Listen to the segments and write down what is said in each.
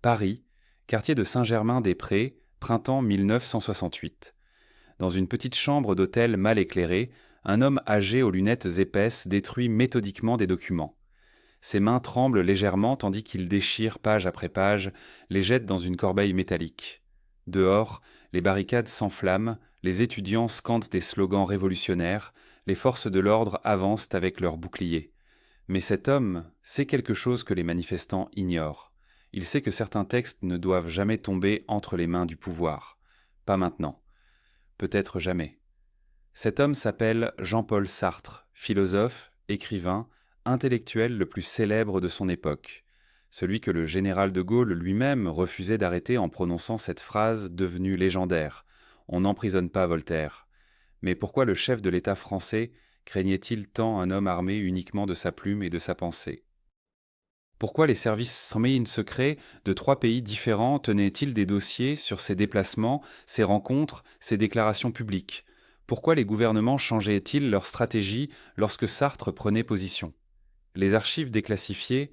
Paris, quartier de Saint-Germain-des-Prés, printemps 1968. Dans une petite chambre d'hôtel mal éclairée, un homme âgé aux lunettes épaisses détruit méthodiquement des documents. Ses mains tremblent légèrement tandis qu'il déchire page après page, les jette dans une corbeille métallique. Dehors, les barricades s'enflamment, les étudiants scandent des slogans révolutionnaires, les forces de l'ordre avancent avec leurs boucliers. Mais cet homme sait quelque chose que les manifestants ignorent. Il sait que certains textes ne doivent jamais tomber entre les mains du pouvoir. Pas maintenant. Peut-être jamais. Cet homme s'appelle Jean-Paul Sartre, philosophe, écrivain, intellectuel le plus célèbre de son époque. Celui que le général de Gaulle lui-même refusait d'arrêter en prononçant cette phrase devenue légendaire. On n'emprisonne pas Voltaire. Mais pourquoi le chef de l'État français craignait-il tant un homme armé uniquement de sa plume et de sa pensée? Pourquoi les services secrets de 3 pays différents tenaient-ils des dossiers sur ces déplacements, ces rencontres, ces déclarations publiques? Pourquoi les gouvernements changeaient-ils leur stratégie lorsque Sartre prenait position? Les archives déclassifiées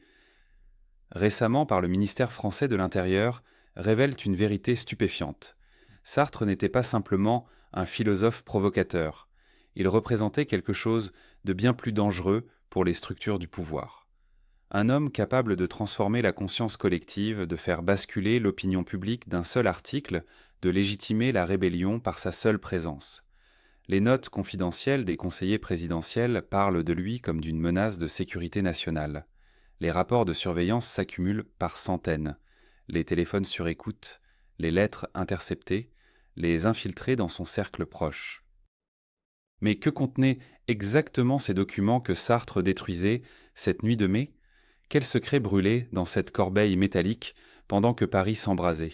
récemment par le ministère français de l'Intérieur révèlent une vérité stupéfiante. Sartre n'était pas simplement un philosophe provocateur. Il représentait quelque chose de bien plus dangereux pour les structures du pouvoir. Un homme capable de transformer la conscience collective, de faire basculer l'opinion publique d'un seul article, de légitimer la rébellion par sa seule présence. Les notes confidentielles des conseillers présidentiels parlent de lui comme d'une menace de sécurité nationale. Les rapports de surveillance s'accumulent par centaines. Les téléphones sur écoute, les lettres interceptées, les infiltrés dans son cercle proche. Mais que contenaient exactement ces documents que Sartre détruisait cette nuit de mai? Quel secret brûlait dans cette corbeille métallique pendant que Paris s'embrasait?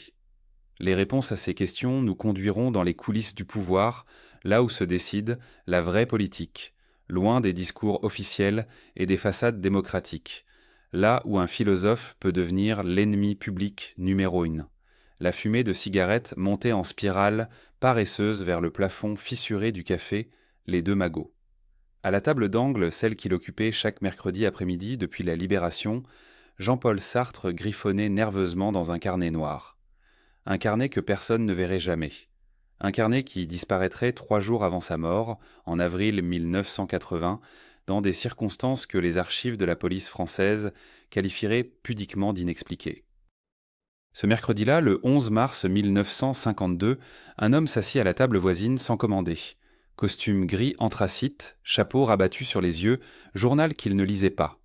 Les réponses à ces questions nous conduiront dans les coulisses du pouvoir, là où se décide la vraie politique, loin des discours officiels et des façades démocratiques, là où un philosophe peut devenir l'ennemi public numéro 1. La fumée de cigarettes montait en spirale paresseuse vers le plafond fissuré du café Les Deux Magots. À la table d'angle, celle qu'il occupait chaque mercredi après-midi depuis la Libération, Jean-Paul Sartre griffonnait nerveusement dans un carnet noir. Un carnet que personne ne verrait jamais. Un carnet qui disparaîtrait 3 jours avant sa mort, en avril 1980, dans des circonstances que les archives de la police française qualifieraient pudiquement d'inexpliquées. Ce mercredi-là, le 11 mars 1952, un homme s'assit à la table voisine sans commander. Costume gris anthracite, chapeau rabattu sur les yeux, journal qu'il ne lisait pas.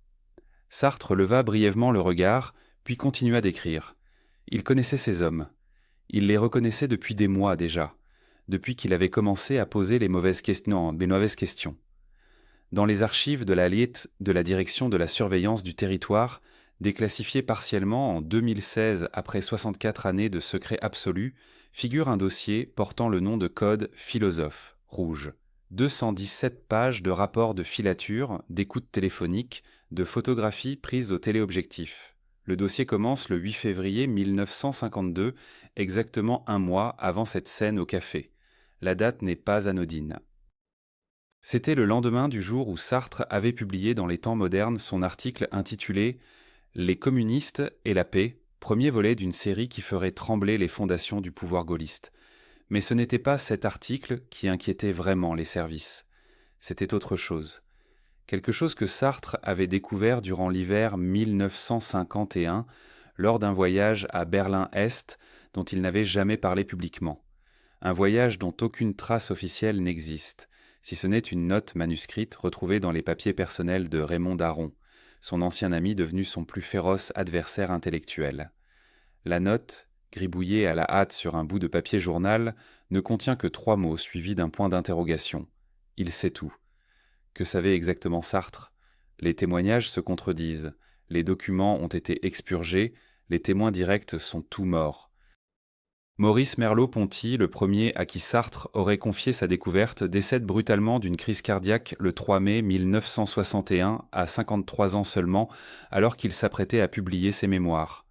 Sartre leva brièvement le regard, puis continua d'écrire. Il connaissait ces hommes. Il les reconnaissait depuis des mois déjà, depuis qu'il avait commencé à poser les mauvaises questions. Dans les archives de la LIET de la Direction de la surveillance du territoire, déclassifiées partiellement en 2016 après 64 années de secret absolu, figure un dossier portant le nom de code philosophe, rouge. 217 pages de rapports de filature, d'écoute téléphonique, de photographies prises au téléobjectif. Le dossier commence le 8 février 1952, exactement un mois avant cette scène au café. La date n'est pas anodine. C'était le lendemain du jour où Sartre avait publié dans Les Temps modernes son article intitulé « Les communistes et la paix », premier volet d'une série qui ferait trembler les fondations du pouvoir gaulliste. Mais ce n'était pas cet article qui inquiétait vraiment les services. C'était autre chose. Quelque chose que Sartre avait découvert durant l'hiver 1951, lors d'un voyage à Berlin-Est dont il n'avait jamais parlé publiquement. Un voyage dont aucune trace officielle n'existe, si ce n'est une note manuscrite retrouvée dans les papiers personnels de Raymond Daron, son ancien ami devenu son plus féroce adversaire intellectuel. La note, gribouillée à la hâte sur un bout de papier journal, ne contient que 3 mots suivis d'un point d'interrogation. Il sait tout. Que savait exactement Sartre? Les témoignages se contredisent, les documents ont été expurgés, les témoins directs sont tous morts. Maurice Merleau-Ponty, le premier à qui Sartre aurait confié sa découverte, décède brutalement d'une crise cardiaque le 3 mai 1961, à 53 ans seulement, alors qu'il s'apprêtait à publier ses mémoires.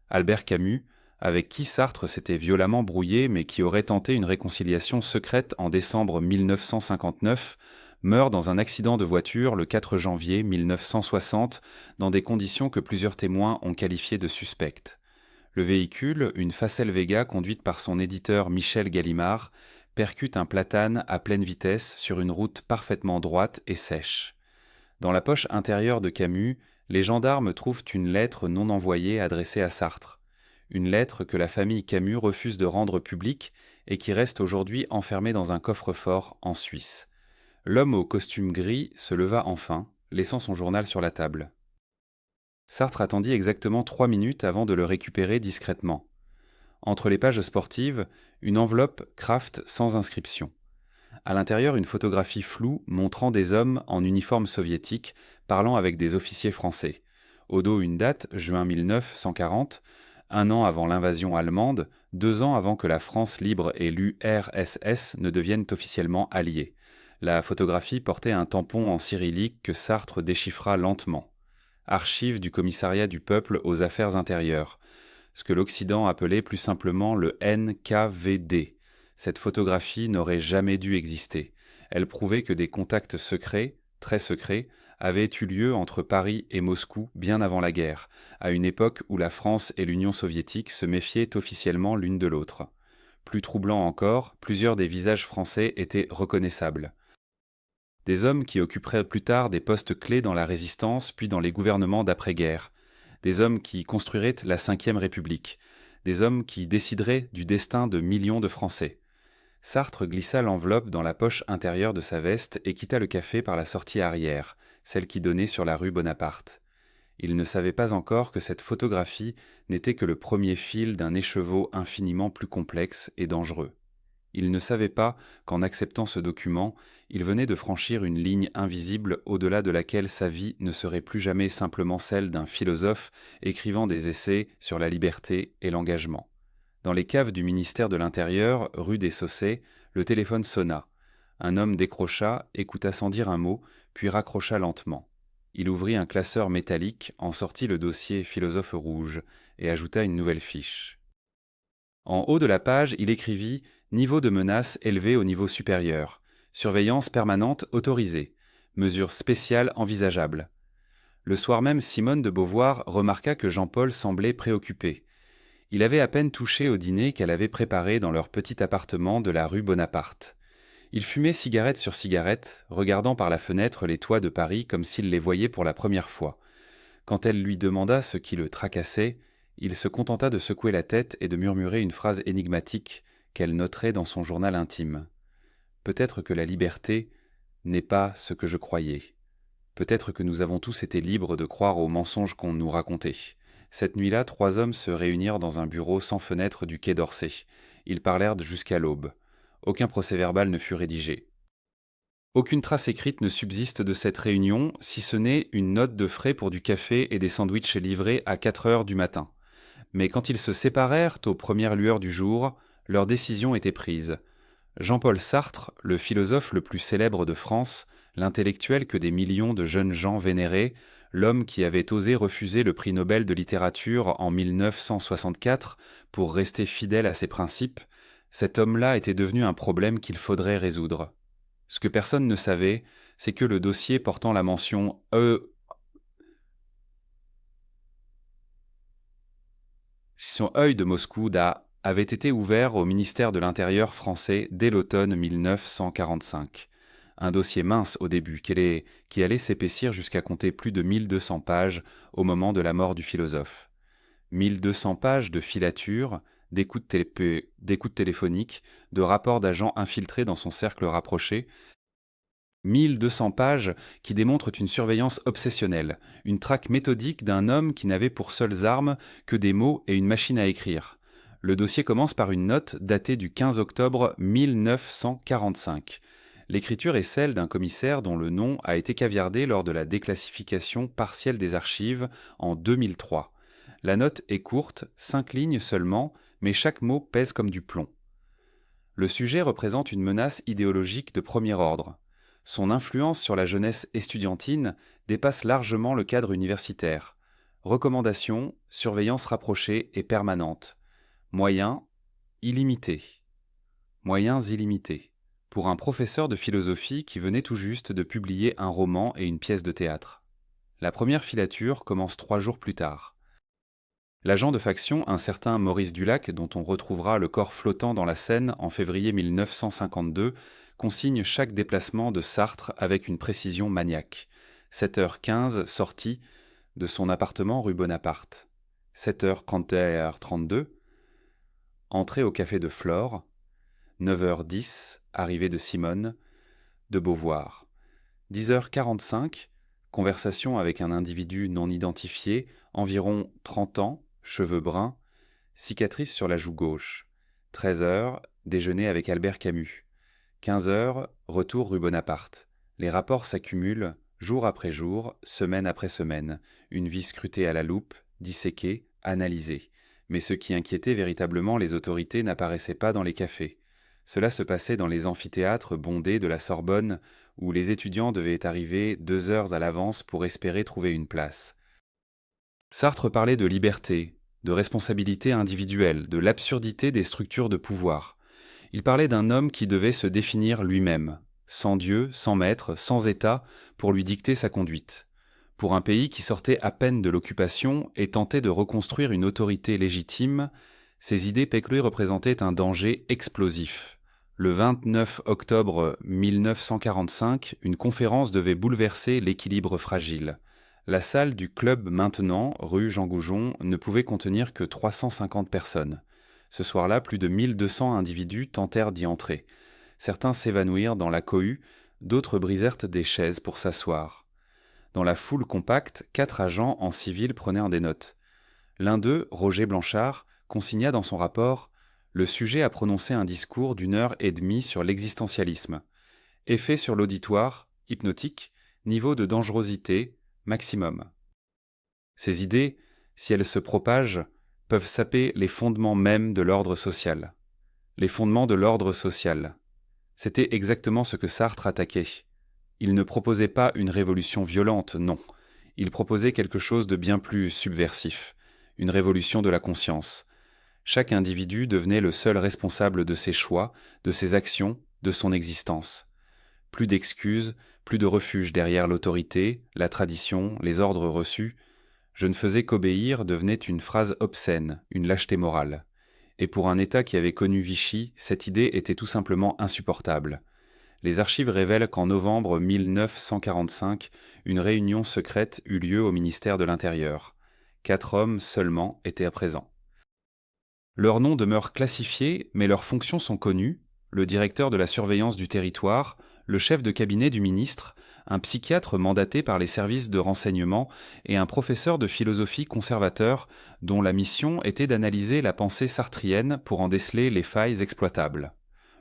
Albert Camus, avec qui Sartre s'était violemment brouillé mais qui aurait tenté une réconciliation secrète en décembre 1959, meurt dans un accident de voiture le 4 janvier 1960 dans des conditions que plusieurs témoins ont qualifiées de suspectes. Le véhicule, une Facel Vega conduite par son éditeur Michel Gallimard, percute un platane à pleine vitesse sur une route parfaitement droite et sèche. Dans la poche intérieure de Camus, les gendarmes trouvent une lettre non envoyée adressée à Sartre. Une lettre que la famille Camus refuse de rendre publique et qui reste aujourd'hui enfermée dans un coffre-fort en Suisse. L'homme au costume gris se leva enfin, laissant son journal sur la table. Sartre attendit exactement 3 minutes avant de le récupérer discrètement. Entre les pages sportives, une enveloppe Kraft sans inscription. À l'intérieur, une photographie floue montrant des hommes en uniforme soviétique parlant avec des officiers français. Au dos, une date, juin 1940, un an avant l'invasion allemande, 2 ans avant que la France libre et l'URSS ne deviennent officiellement alliés. La photographie portait un tampon en cyrillique que Sartre déchiffra lentement. Archives du commissariat du peuple aux affaires intérieures, ce que l'Occident appelait plus simplement le NKVD. Cette photographie n'aurait jamais dû exister. Elle prouvait que des contacts secrets, très secrets, avaient eu lieu entre Paris et Moscou bien avant la guerre, à une époque où la France et l'Union soviétique se méfiaient officiellement l'une de l'autre. Plus troublant encore, plusieurs des visages français étaient reconnaissables. Des hommes qui occuperaient plus tard des postes clés dans la résistance puis dans les gouvernements d'après-guerre. Des hommes qui construiraient la Ve République. Des hommes qui décideraient du destin de millions de Français. Sartre glissa l'enveloppe dans la poche intérieure de sa veste et quitta le café par la sortie arrière, celle qui donnait sur la rue Bonaparte. Il ne savait pas encore que cette photographie n'était que le premier fil d'un écheveau infiniment plus complexe et dangereux. Il ne savait pas qu'en acceptant ce document, il venait de franchir une ligne invisible au-delà de laquelle sa vie ne serait plus jamais simplement celle d'un philosophe écrivant des essais sur la liberté et l'engagement. Dans les caves du ministère de l'Intérieur, rue des Saussaies, le téléphone sonna. Un homme décrocha, écouta sans dire un mot, puis raccrocha lentement. Il ouvrit un classeur métallique, en sortit le dossier philosophe rouge et ajouta une nouvelle fiche. En haut de la page, il écrivit « Niveau de menace élevé au niveau supérieur. Surveillance permanente autorisée. Mesures spéciales envisageables. » Le soir même, Simone de Beauvoir remarqua que Jean-Paul semblait préoccupé. Il avait à peine touché au dîner qu'elle avait préparé dans leur petit appartement de la rue Bonaparte. Il fumait cigarette sur cigarette, regardant par la fenêtre les toits de Paris comme s'il les voyait pour la première fois. Quand elle lui demanda ce qui le tracassait, il se contenta de secouer la tête et de murmurer une phrase énigmatique qu'elle noterait dans son journal intime. « Peut-être que la liberté n'est pas ce que je croyais. Peut-être que nous avons tous été libres de croire aux mensonges qu'on nous racontait. » Cette nuit-là, 3 hommes se réunirent dans un bureau sans fenêtre du quai d'Orsay. Ils parlèrent jusqu'à l'aube. Aucun procès-verbal ne fut rédigé. Aucune trace écrite ne subsiste de cette réunion, si ce n'est une note de frais pour du café et des sandwichs livrés à 4 heures du matin. Mais quand ils se séparèrent aux premières lueurs du jour, leur décision était prise. Jean-Paul Sartre, le philosophe le plus célèbre de France, l'intellectuel que des millions de jeunes gens vénéraient, l'homme qui avait osé refuser le prix Nobel de littérature en 1964 pour rester fidèle à ses principes, cet homme-là était devenu un problème qu'il faudrait résoudre. Ce que personne ne savait, c'est que le dossier portant la mention Œil de Moscou avait été ouvert au ministère de l'Intérieur français dès l'automne 1945. Un dossier mince au début, qui allait s'épaissir jusqu'à compter plus de 1200 pages au moment de la mort du philosophe. 1200 pages de filatures, d'écoutes téléphoniques, de rapports d'agents infiltrés dans son cercle rapproché, 1200 pages qui démontrent une surveillance obsessionnelle, une traque méthodique d'un homme qui n'avait pour seules armes que des mots et une machine à écrire. Le dossier commence par une note datée du 15 octobre 1945. L'écriture est celle d'un commissaire dont le nom a été caviardé lors de la déclassification partielle des archives en 2003. La note est courte, 5 lignes seulement, mais chaque mot pèse comme du plomb. Le sujet représente une menace idéologique de premier ordre. Son influence sur la jeunesse estudiantine dépasse largement le cadre universitaire. Recommandations, surveillance rapprochée et permanente. Moyens illimités. Moyens illimités. Pour un professeur de philosophie qui venait tout juste de publier un roman et une pièce de théâtre. La première filature commence 3 jours plus tard. L'agent de faction, un certain Maurice Dulac, dont on retrouvera le corps flottant dans la Seine en février 1952, consigne chaque déplacement de Sartre avec une précision maniaque. 7h15, sortie de son appartement rue Bonaparte. 7h31, entrée au café de Flore. 9h10, arrivée de Simone, de Beauvoir. 10h45, conversation avec un individu non identifié, environ 30 ans, cheveux bruns, cicatrice sur la joue gauche. 13h, déjeuner avec Albert Camus. 15h, retour rue Bonaparte. Les rapports s'accumulent, jour après jour, semaine après semaine. Une vie scrutée à la loupe, disséquée, analysée. Mais ce qui inquiétait véritablement les autorités n'apparaissait pas dans les cafés. Cela se passait dans les amphithéâtres bondés de la Sorbonne, où les étudiants devaient arriver 2 heures à l'avance pour espérer trouver une place. Sartre parlait de liberté, de responsabilité individuelle, de l'absurdité des structures de pouvoir. Il parlait d'un homme qui devait se définir lui-même, sans Dieu, sans maître, sans État, pour lui dicter sa conduite. Pour un pays qui sortait à peine de l'occupation et tentait de reconstruire une autorité légitime, ces idées Péclu représentaient un danger explosif. Le 29 octobre 1945, une conférence devait bouleverser l'équilibre fragile. La salle du Club Maintenant, rue Jean Goujon, ne pouvait contenir que 350 personnes. Ce soir-là, plus de 1200 individus tentèrent d'y entrer. Certains s'évanouirent dans la cohue, d'autres brisèrent des chaises pour s'asseoir. Dans la foule compacte, 4 agents en civil prenaient des notes. L'un d'eux, Roger Blanchard, consigna dans son rapport « Le sujet a prononcé un discours d'1h30 sur l'existentialisme. Effet sur l'auditoire, hypnotique, niveau de dangerosité, maximum. Ces idées, si elles se propagent, peuvent saper les fondements mêmes de l'ordre social. Les fondements de l'ordre social. C'était exactement ce que Sartre attaquait. Il ne proposait pas une révolution violente, non. Il proposait quelque chose de bien plus subversif, une révolution de la conscience. Chaque individu devenait le seul responsable de ses choix, de ses actions, de son existence. Plus d'excuses, plus de refuge derrière l'autorité, la tradition, les ordres reçus. Je ne faisais qu'obéir devenait une phrase obscène, une lâcheté morale. Et pour un État qui avait connu Vichy, cette idée était tout simplement insupportable. Les archives révèlent qu'en novembre 1945, une réunion secrète eut lieu au ministère de l'Intérieur. 4 hommes seulement étaient présents. Leurs noms demeurent classifiés, mais leurs fonctions sont connues. Le directeur de la surveillance du territoire, le chef de cabinet du ministre, un psychiatre mandaté par les services de renseignement et un professeur de philosophie conservateur dont la mission était d'analyser la pensée sartrienne pour en déceler les failles exploitables.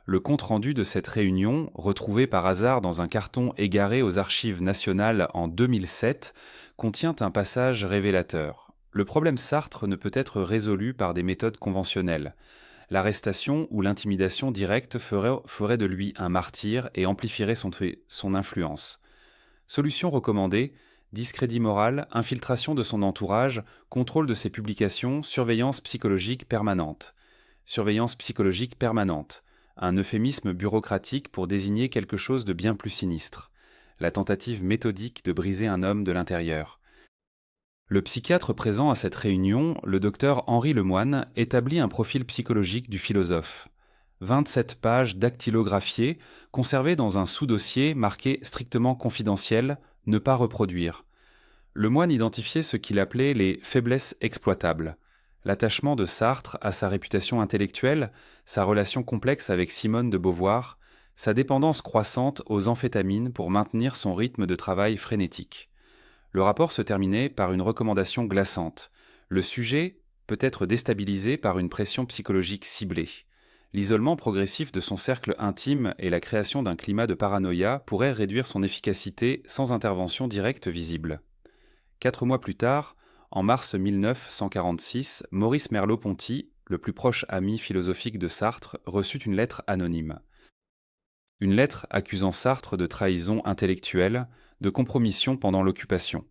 Le compte-rendu de cette réunion, retrouvé par hasard dans un carton égaré aux archives nationales en 2007, contient un passage révélateur. Le problème Sartre ne peut être résolu par des méthodes conventionnelles. L'arrestation ou l'intimidation directe ferait de lui un martyr et amplifierait son influence. Solution recommandée, discrédit moral, infiltration de son entourage, contrôle de ses publications, surveillance psychologique permanente. Surveillance psychologique permanente, un euphémisme bureaucratique pour désigner quelque chose de bien plus sinistre. La tentative méthodique de briser un homme de l'intérieur. Le psychiatre présent à cette réunion, le docteur Henri Lemoine, établit un profil psychologique du philosophe. 27 pages dactylographiées, conservées dans un sous-dossier marqué strictement confidentiel, ne pas reproduire. Lemoine identifiait ce qu'il appelait les faiblesses exploitables. L'attachement de Sartre à sa réputation intellectuelle, sa relation complexe avec Simone de Beauvoir, sa dépendance croissante aux amphétamines pour maintenir son rythme de travail frénétique. Le rapport se terminait par une recommandation glaçante. Le sujet peut être déstabilisé par une pression psychologique ciblée. L'isolement progressif de son cercle intime et la création d'un climat de paranoïa pourraient réduire son efficacité sans intervention directe visible. 4 mois plus tard, en mars 1946, Maurice Merleau-Ponty, le plus proche ami philosophique de Sartre, reçut une lettre anonyme. Une lettre accusant Sartre de trahison intellectuelle, de compromission pendant l'occupation.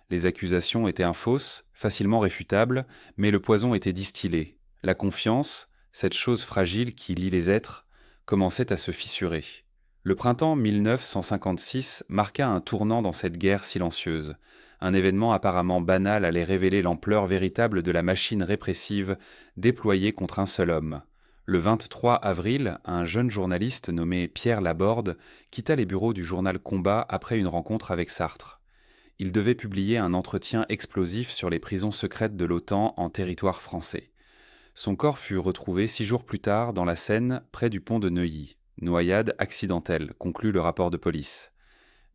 Les accusations étaient fausses, facilement réfutables, mais le poison était distillé. La confiance, cette chose fragile qui lie les êtres, commençait à se fissurer. Le printemps 1956 marqua un tournant dans cette guerre silencieuse. Un événement apparemment banal allait révéler l'ampleur véritable de la machine répressive déployée contre un seul homme. Le 23 avril, un jeune journaliste nommé Pierre Laborde quitta les bureaux du journal Combat après une rencontre avec Sartre. Il devait publier un entretien explosif sur les prisons secrètes de l'OTAN en territoire français. Son corps fut retrouvé 6 jours plus tard dans la Seine, près du pont de Neuilly. Noyade accidentelle, conclut le rapport de police.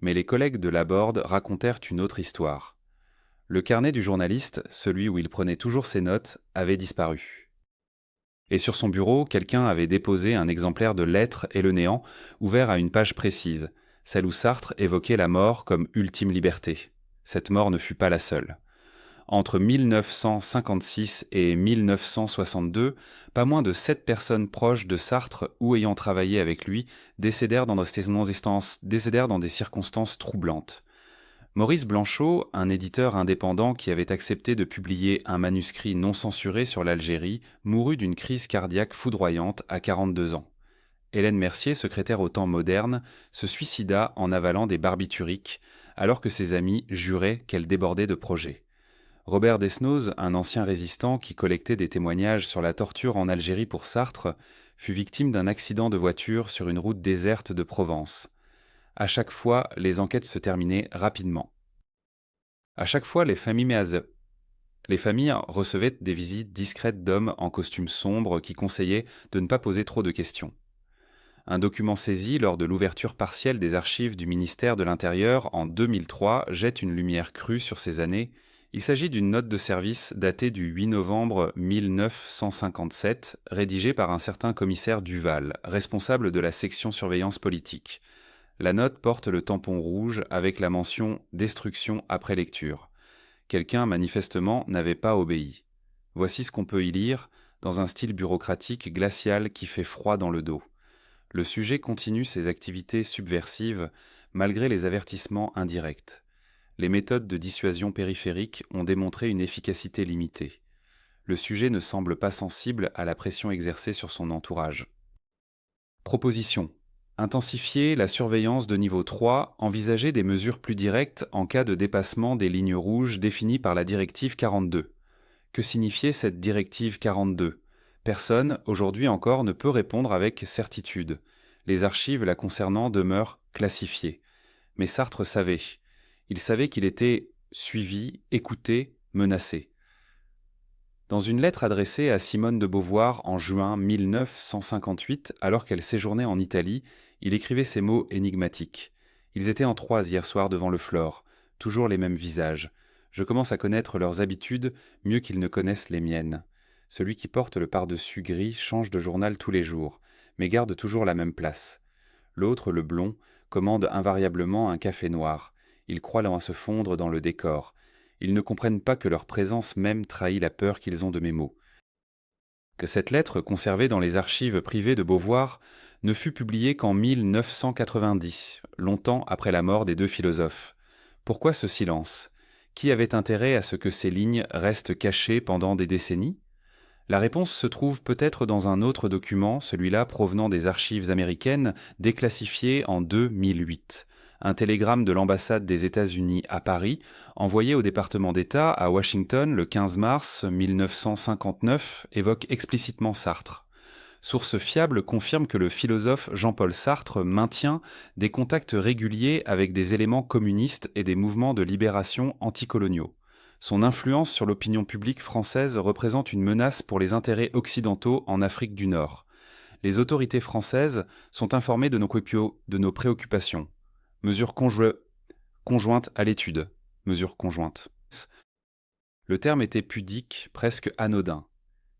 Mais les collègues de Laborde racontèrent une autre histoire. Le carnet du journaliste, celui où il prenait toujours ses notes, avait disparu. Et sur son bureau, quelqu'un avait déposé un exemplaire de L'Être et le néant, ouvert à une page précise, celle où Sartre évoquait la mort comme ultime liberté. Cette mort ne fut pas la seule. Entre 1956 et 1962, pas moins de 7 personnes proches de Sartre ou ayant travaillé avec lui décédèrent dans des circonstances troublantes. Maurice Blanchot, un éditeur indépendant qui avait accepté de publier un manuscrit non censuré sur l'Algérie, mourut d'une crise cardiaque foudroyante à 42 ans. Hélène Mercier, secrétaire au Temps moderne, se suicida en avalant des barbituriques, alors que ses amis juraient qu'elle débordait de projets. Robert Desnoz, un ancien résistant qui collectait des témoignages sur la torture en Algérie pour Sartre, fut victime d'un accident de voiture sur une route déserte de Provence. À chaque fois, les enquêtes se terminaient rapidement. À chaque fois, les familles recevaient des visites discrètes d'hommes en costume sombre qui conseillaient de ne pas poser trop de questions. Un document saisi lors de l'ouverture partielle des archives du ministère de l'Intérieur en 2003 jette une lumière crue sur ces années. Il s'agit d'une note de service datée du 8 novembre 1957, rédigée par un certain commissaire Duval, responsable de la section surveillance politique. La note porte le tampon rouge avec la mention « Destruction après lecture ». Quelqu'un, manifestement, n'avait pas obéi. Voici ce qu'on peut y lire, dans un style bureaucratique glacial qui fait froid dans le dos. Le sujet continue ses activités subversives malgré les avertissements indirects. Les méthodes de dissuasion périphérique ont démontré une efficacité limitée. Le sujet ne semble pas sensible à la pression exercée sur son entourage. Proposition. Intensifier la surveillance de niveau 3, envisager des mesures plus directes en cas de dépassement des lignes rouges définies par la directive 42. Que signifiait cette directive 42 ? Personne, aujourd'hui encore, ne peut répondre avec certitude. Les archives la concernant demeurent classifiées. Mais Sartre savait. Il savait qu'il était suivi, écouté, menacé. Dans une lettre adressée à Simone de Beauvoir en juin 1958, alors qu'elle séjournait en Italie, il écrivait ces mots énigmatiques. Ils étaient en 3 hier soir devant le Flore, toujours les mêmes visages. Je commence à connaître leurs habitudes mieux qu'ils ne connaissent les miennes. Celui qui porte le pardessus gris change de journal tous les jours, mais garde toujours la même place. L'autre, le blond, commande invariablement un café noir. Ils croient à se fondre dans le décor. Ils ne comprennent pas que leur présence même trahit la peur qu'ils ont de mes mots. Que cette lettre, conservée dans les archives privées de Beauvoir, ne fut publiée qu'en 1990, longtemps après la mort des 2 philosophes. Pourquoi ce silence ? Qui avait intérêt à ce que ces lignes restent cachées pendant des décennies ? La réponse se trouve peut-être dans un autre document, celui-là provenant des archives américaines, déclassifié en 2008. Un télégramme de l'ambassade des États-Unis à Paris, envoyé au département d'État à Washington le 15 mars 1959, évoque explicitement Sartre. Source fiable confirme que le philosophe Jean-Paul Sartre maintient des contacts réguliers avec des éléments communistes et des mouvements de libération anticoloniaux. Son influence sur l'opinion publique française représente une menace pour les intérêts occidentaux en Afrique du Nord. Les autorités françaises sont informées de nos préoccupations. Mesures conjointes à l'étude. Mesures conjointes. Le terme était pudique, presque anodin.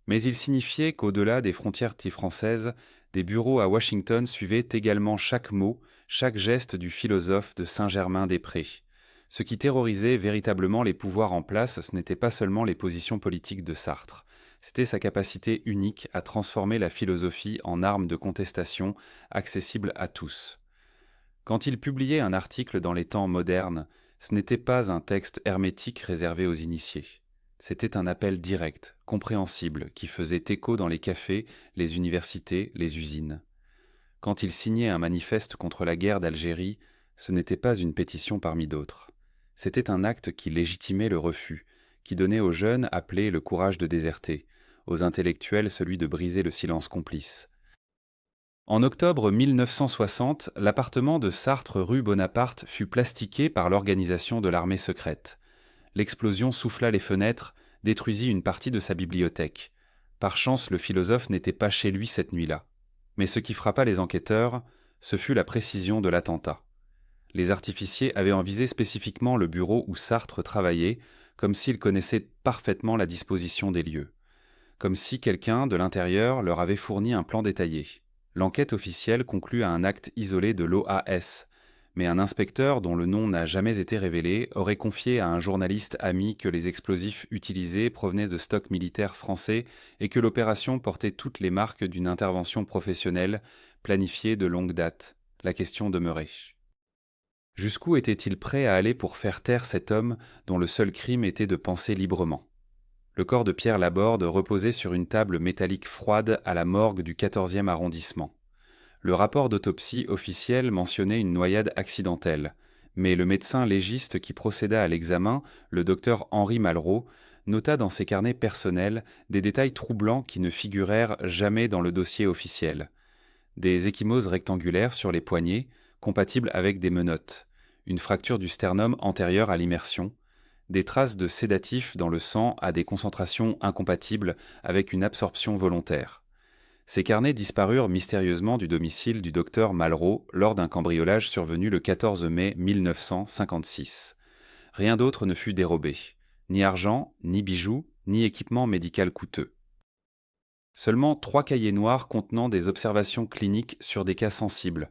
Mais il signifiait qu'au-delà des frontières françaises, des bureaux à Washington suivaient également chaque mot, chaque geste du philosophe de Saint-Germain-des-Prés. Ce qui terrorisait véritablement les pouvoirs en place, ce n'était pas seulement les positions politiques de Sartre. C'était sa capacité unique à transformer la philosophie en arme de contestation accessible à tous. Quand il publiait un article dans les Temps modernes, ce n'était pas un texte hermétique réservé aux initiés. C'était un appel direct, compréhensible, qui faisait écho dans les cafés, les universités, les usines. Quand il signait un manifeste contre la guerre d'Algérie, ce n'était pas une pétition parmi d'autres. C'était un acte qui légitimait le refus, qui donnait aux jeunes appelés le courage de déserter, aux intellectuels celui de briser le silence complice. En octobre 1960, l'appartement de Sartre rue Bonaparte fut plastiqué par l'organisation de l'armée secrète. L'explosion souffla les fenêtres, détruisit une partie de sa bibliothèque. Par chance, le philosophe n'était pas chez lui cette nuit-là. Mais ce qui frappa les enquêteurs, ce fut la précision de l'attentat. Les artificiers avaient envisé spécifiquement le bureau où Sartre travaillait, comme s'ils connaissaient parfaitement la disposition des lieux. Comme si quelqu'un, de l'intérieur, leur avait fourni un plan détaillé. L'enquête officielle conclut à un acte isolé de l'OAS, mais un inspecteur dont le nom n'a jamais été révélé aurait confié à un journaliste ami que les explosifs utilisés provenaient de stocks militaires français et que l'opération portait toutes les marques d'une intervention professionnelle planifiée de longue date. La question demeurait. Jusqu'où était-il prêt à aller pour faire taire cet homme dont le seul crime était de penser librement ? Le corps de Pierre Laborde reposait sur une table métallique froide à la morgue du 14e arrondissement. Le rapport d'autopsie officiel mentionnait une noyade accidentelle, mais le médecin légiste qui procéda à l'examen, le docteur Henri Malraux, nota dans ses carnets personnels des détails troublants qui ne figurèrent jamais dans le dossier officiel. Des ecchymoses rectangulaires sur les poignets, compatibles avec des menottes, une fracture du sternum antérieure à l'immersion, des traces de sédatifs dans le sang à des concentrations incompatibles avec une absorption volontaire. Ces carnets disparurent mystérieusement du domicile du docteur Malraux lors d'un cambriolage survenu le 14 mai 1956. Rien d'autre ne fut dérobé, ni argent, ni bijoux, ni équipement médical coûteux. Seulement 3 cahiers noirs contenant des observations cliniques sur des cas sensibles.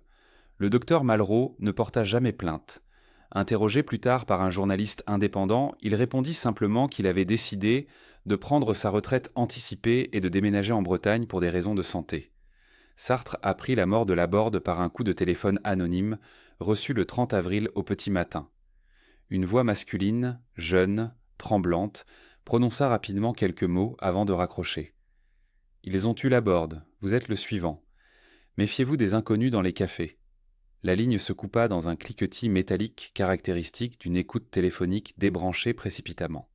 Le docteur Malraux ne porta jamais plainte. Interrogé plus tard par un journaliste indépendant, il répondit simplement qu'il avait décidé de prendre sa retraite anticipée et de déménager en Bretagne pour des raisons de santé. Sartre apprit la mort de Laborde par un coup de téléphone anonyme, reçu le 30 avril au petit matin. Une voix masculine, jeune, tremblante, prononça rapidement quelques mots avant de raccrocher. « Ils ont eu Laborde, vous êtes le suivant. Méfiez-vous des inconnus dans les cafés. » La ligne se coupa dans un cliquetis métallique caractéristique d'une écoute téléphonique débranchée précipitamment.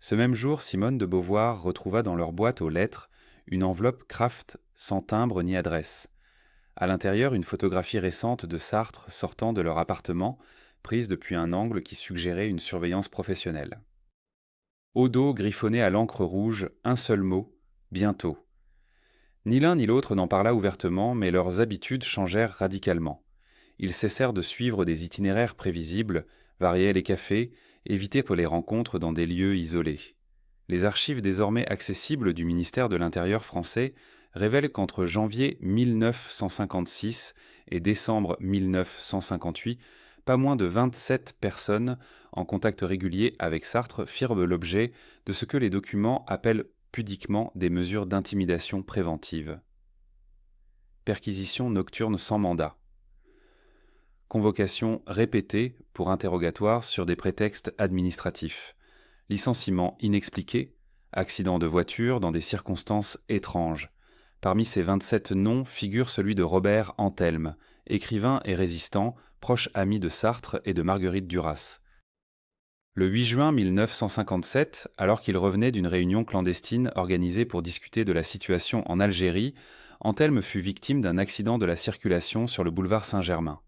Ce même jour, Simone de Beauvoir retrouva dans leur boîte aux lettres une enveloppe Kraft sans timbre ni adresse. À l'intérieur, une photographie récente de Sartre sortant de leur appartement, prise depuis un angle qui suggérait une surveillance professionnelle. Au dos, griffonné à l'encre rouge, un seul mot, bientôt. Ni l'un ni l'autre n'en parla ouvertement, mais leurs habitudes changèrent radicalement. Ils cessèrent de suivre des itinéraires prévisibles, variaient les cafés, évitaient les rencontres dans des lieux isolés. Les archives désormais accessibles du ministère de l'Intérieur français révèlent qu'entre janvier 1956 et décembre 1958, pas moins de 27 personnes en contact régulier avec Sartre firent l'objet de ce que les documents appellent pudiquement des mesures d'intimidation préventive. Perquisition nocturne sans mandat. Convocation répétée pour interrogatoire sur des prétextes administratifs. Licenciement inexpliqué, accident de voiture dans des circonstances étranges. Parmi ces 27 noms figure celui de Robert Antelme, écrivain et résistant, proche ami de Sartre et de Marguerite Duras. Le 8 juin 1957, alors qu'il revenait d'une réunion clandestine organisée pour discuter de la situation en Algérie, Antelme fut victime d'un accident de la circulation sur le boulevard Saint-Germain.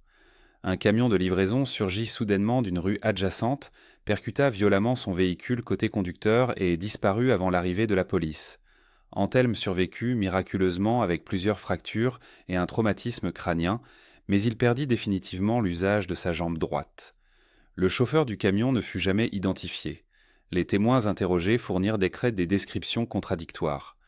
Un camion de livraison surgit soudainement d'une rue adjacente, percuta violemment son véhicule côté conducteur et disparut avant l'arrivée de la police. Antelme survécut miraculeusement avec plusieurs fractures et un traumatisme crânien, mais il perdit définitivement l'usage de sa jambe droite. Le chauffeur du camion ne fut jamais identifié. Les témoins interrogés fournirent des descriptions contradictoires.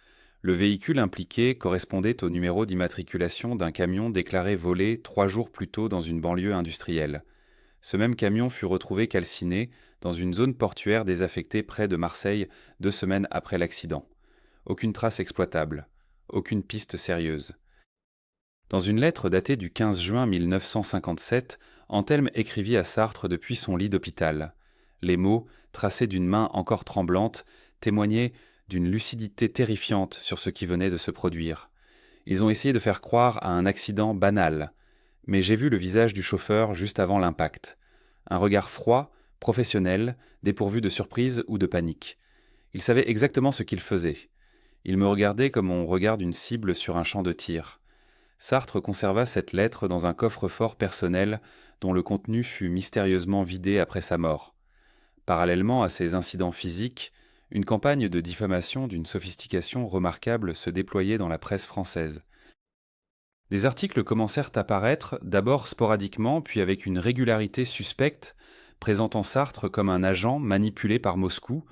Le véhicule impliqué correspondait au numéro d'immatriculation d'un camion déclaré volé 3 jours plus tôt dans une banlieue industrielle. Ce même camion fut retrouvé calciné dans une zone portuaire désaffectée près de Marseille 2 semaines après l'accident. Aucune trace exploitable, aucune piste sérieuse. Dans une lettre datée du 15 juin 1957, Antelme écrivit à Sartre depuis son lit d'hôpital. Les mots, tracés d'une main encore tremblante, témoignaient d'une lucidité terrifiante sur ce qui venait de se produire. Ils ont essayé de faire croire à un accident banal, mais j'ai vu le visage du chauffeur juste avant l'impact. Un regard froid, professionnel, dépourvu de surprise ou de panique. Il savait exactement ce qu'il faisait. Il me regardait comme on regarde une cible sur un champ de tir. Sartre conserva cette lettre dans un coffre-fort personnel dont le contenu fut mystérieusement vidé après sa mort. Parallèlement à ces incidents physiques, une campagne de diffamation d'une sophistication remarquable se déployait dans la presse française. Des articles commencèrent à paraître, d'abord sporadiquement, puis avec une régularité suspecte, présentant Sartre comme un agent manipulé par Moscou,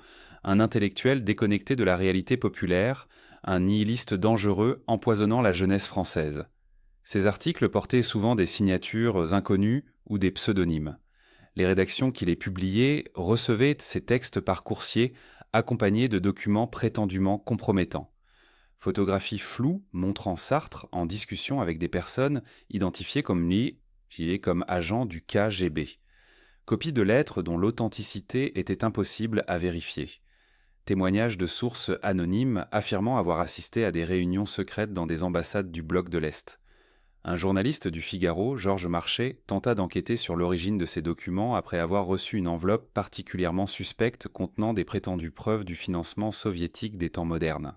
un intellectuel déconnecté de la réalité populaire, un nihiliste dangereux empoisonnant la jeunesse française. Ces articles portaient souvent des signatures inconnues ou des pseudonymes. Les rédactions qui les publiaient recevaient ces textes par coursier, accompagnés de documents prétendument compromettants. Photographies floues montrant Sartre en discussion avec des personnes identifiées comme lui, qui est comme agent du KGB. Copies de lettres dont l'authenticité était impossible à vérifier. Témoignages de sources anonymes affirmant avoir assisté à des réunions secrètes dans des ambassades du bloc de l'Est. Un journaliste du Figaro, Georges Marchais, tenta d'enquêter sur l'origine de ces documents après avoir reçu une enveloppe particulièrement suspecte contenant des prétendues preuves du financement soviétique des temps modernes.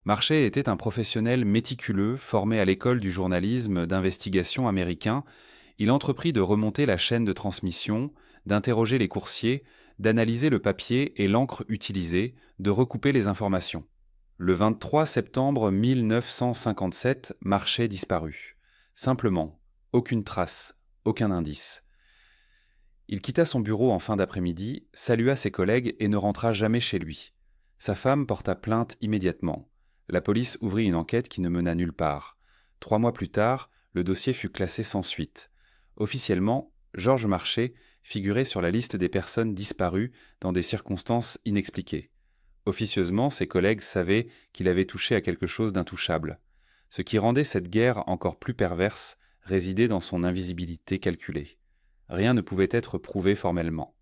Marchais était un professionnel méticuleux, formé à l'école du journalisme d'investigation américain. Il entreprit de remonter la chaîne de transmission, d'interroger les coursiers, d'analyser le papier et l'encre utilisée, de recouper les informations. Le 23 septembre 1957, Marchais disparut. Simplement, aucune trace, aucun indice. Il quitta son bureau en fin d'après-midi, salua ses collègues et ne rentra jamais chez lui. Sa femme porta plainte immédiatement. La police ouvrit une enquête qui ne mena nulle part. 3 mois plus tard, le dossier fut classé sans suite. Officiellement, Georges Marchais figurait sur la liste des personnes disparues dans des circonstances inexpliquées. Officieusement, ses collègues savaient qu'il avait touché à quelque chose d'intouchable. Ce qui rendait cette guerre encore plus perverse résidait dans son invisibilité calculée. Rien ne pouvait être prouvé formellement.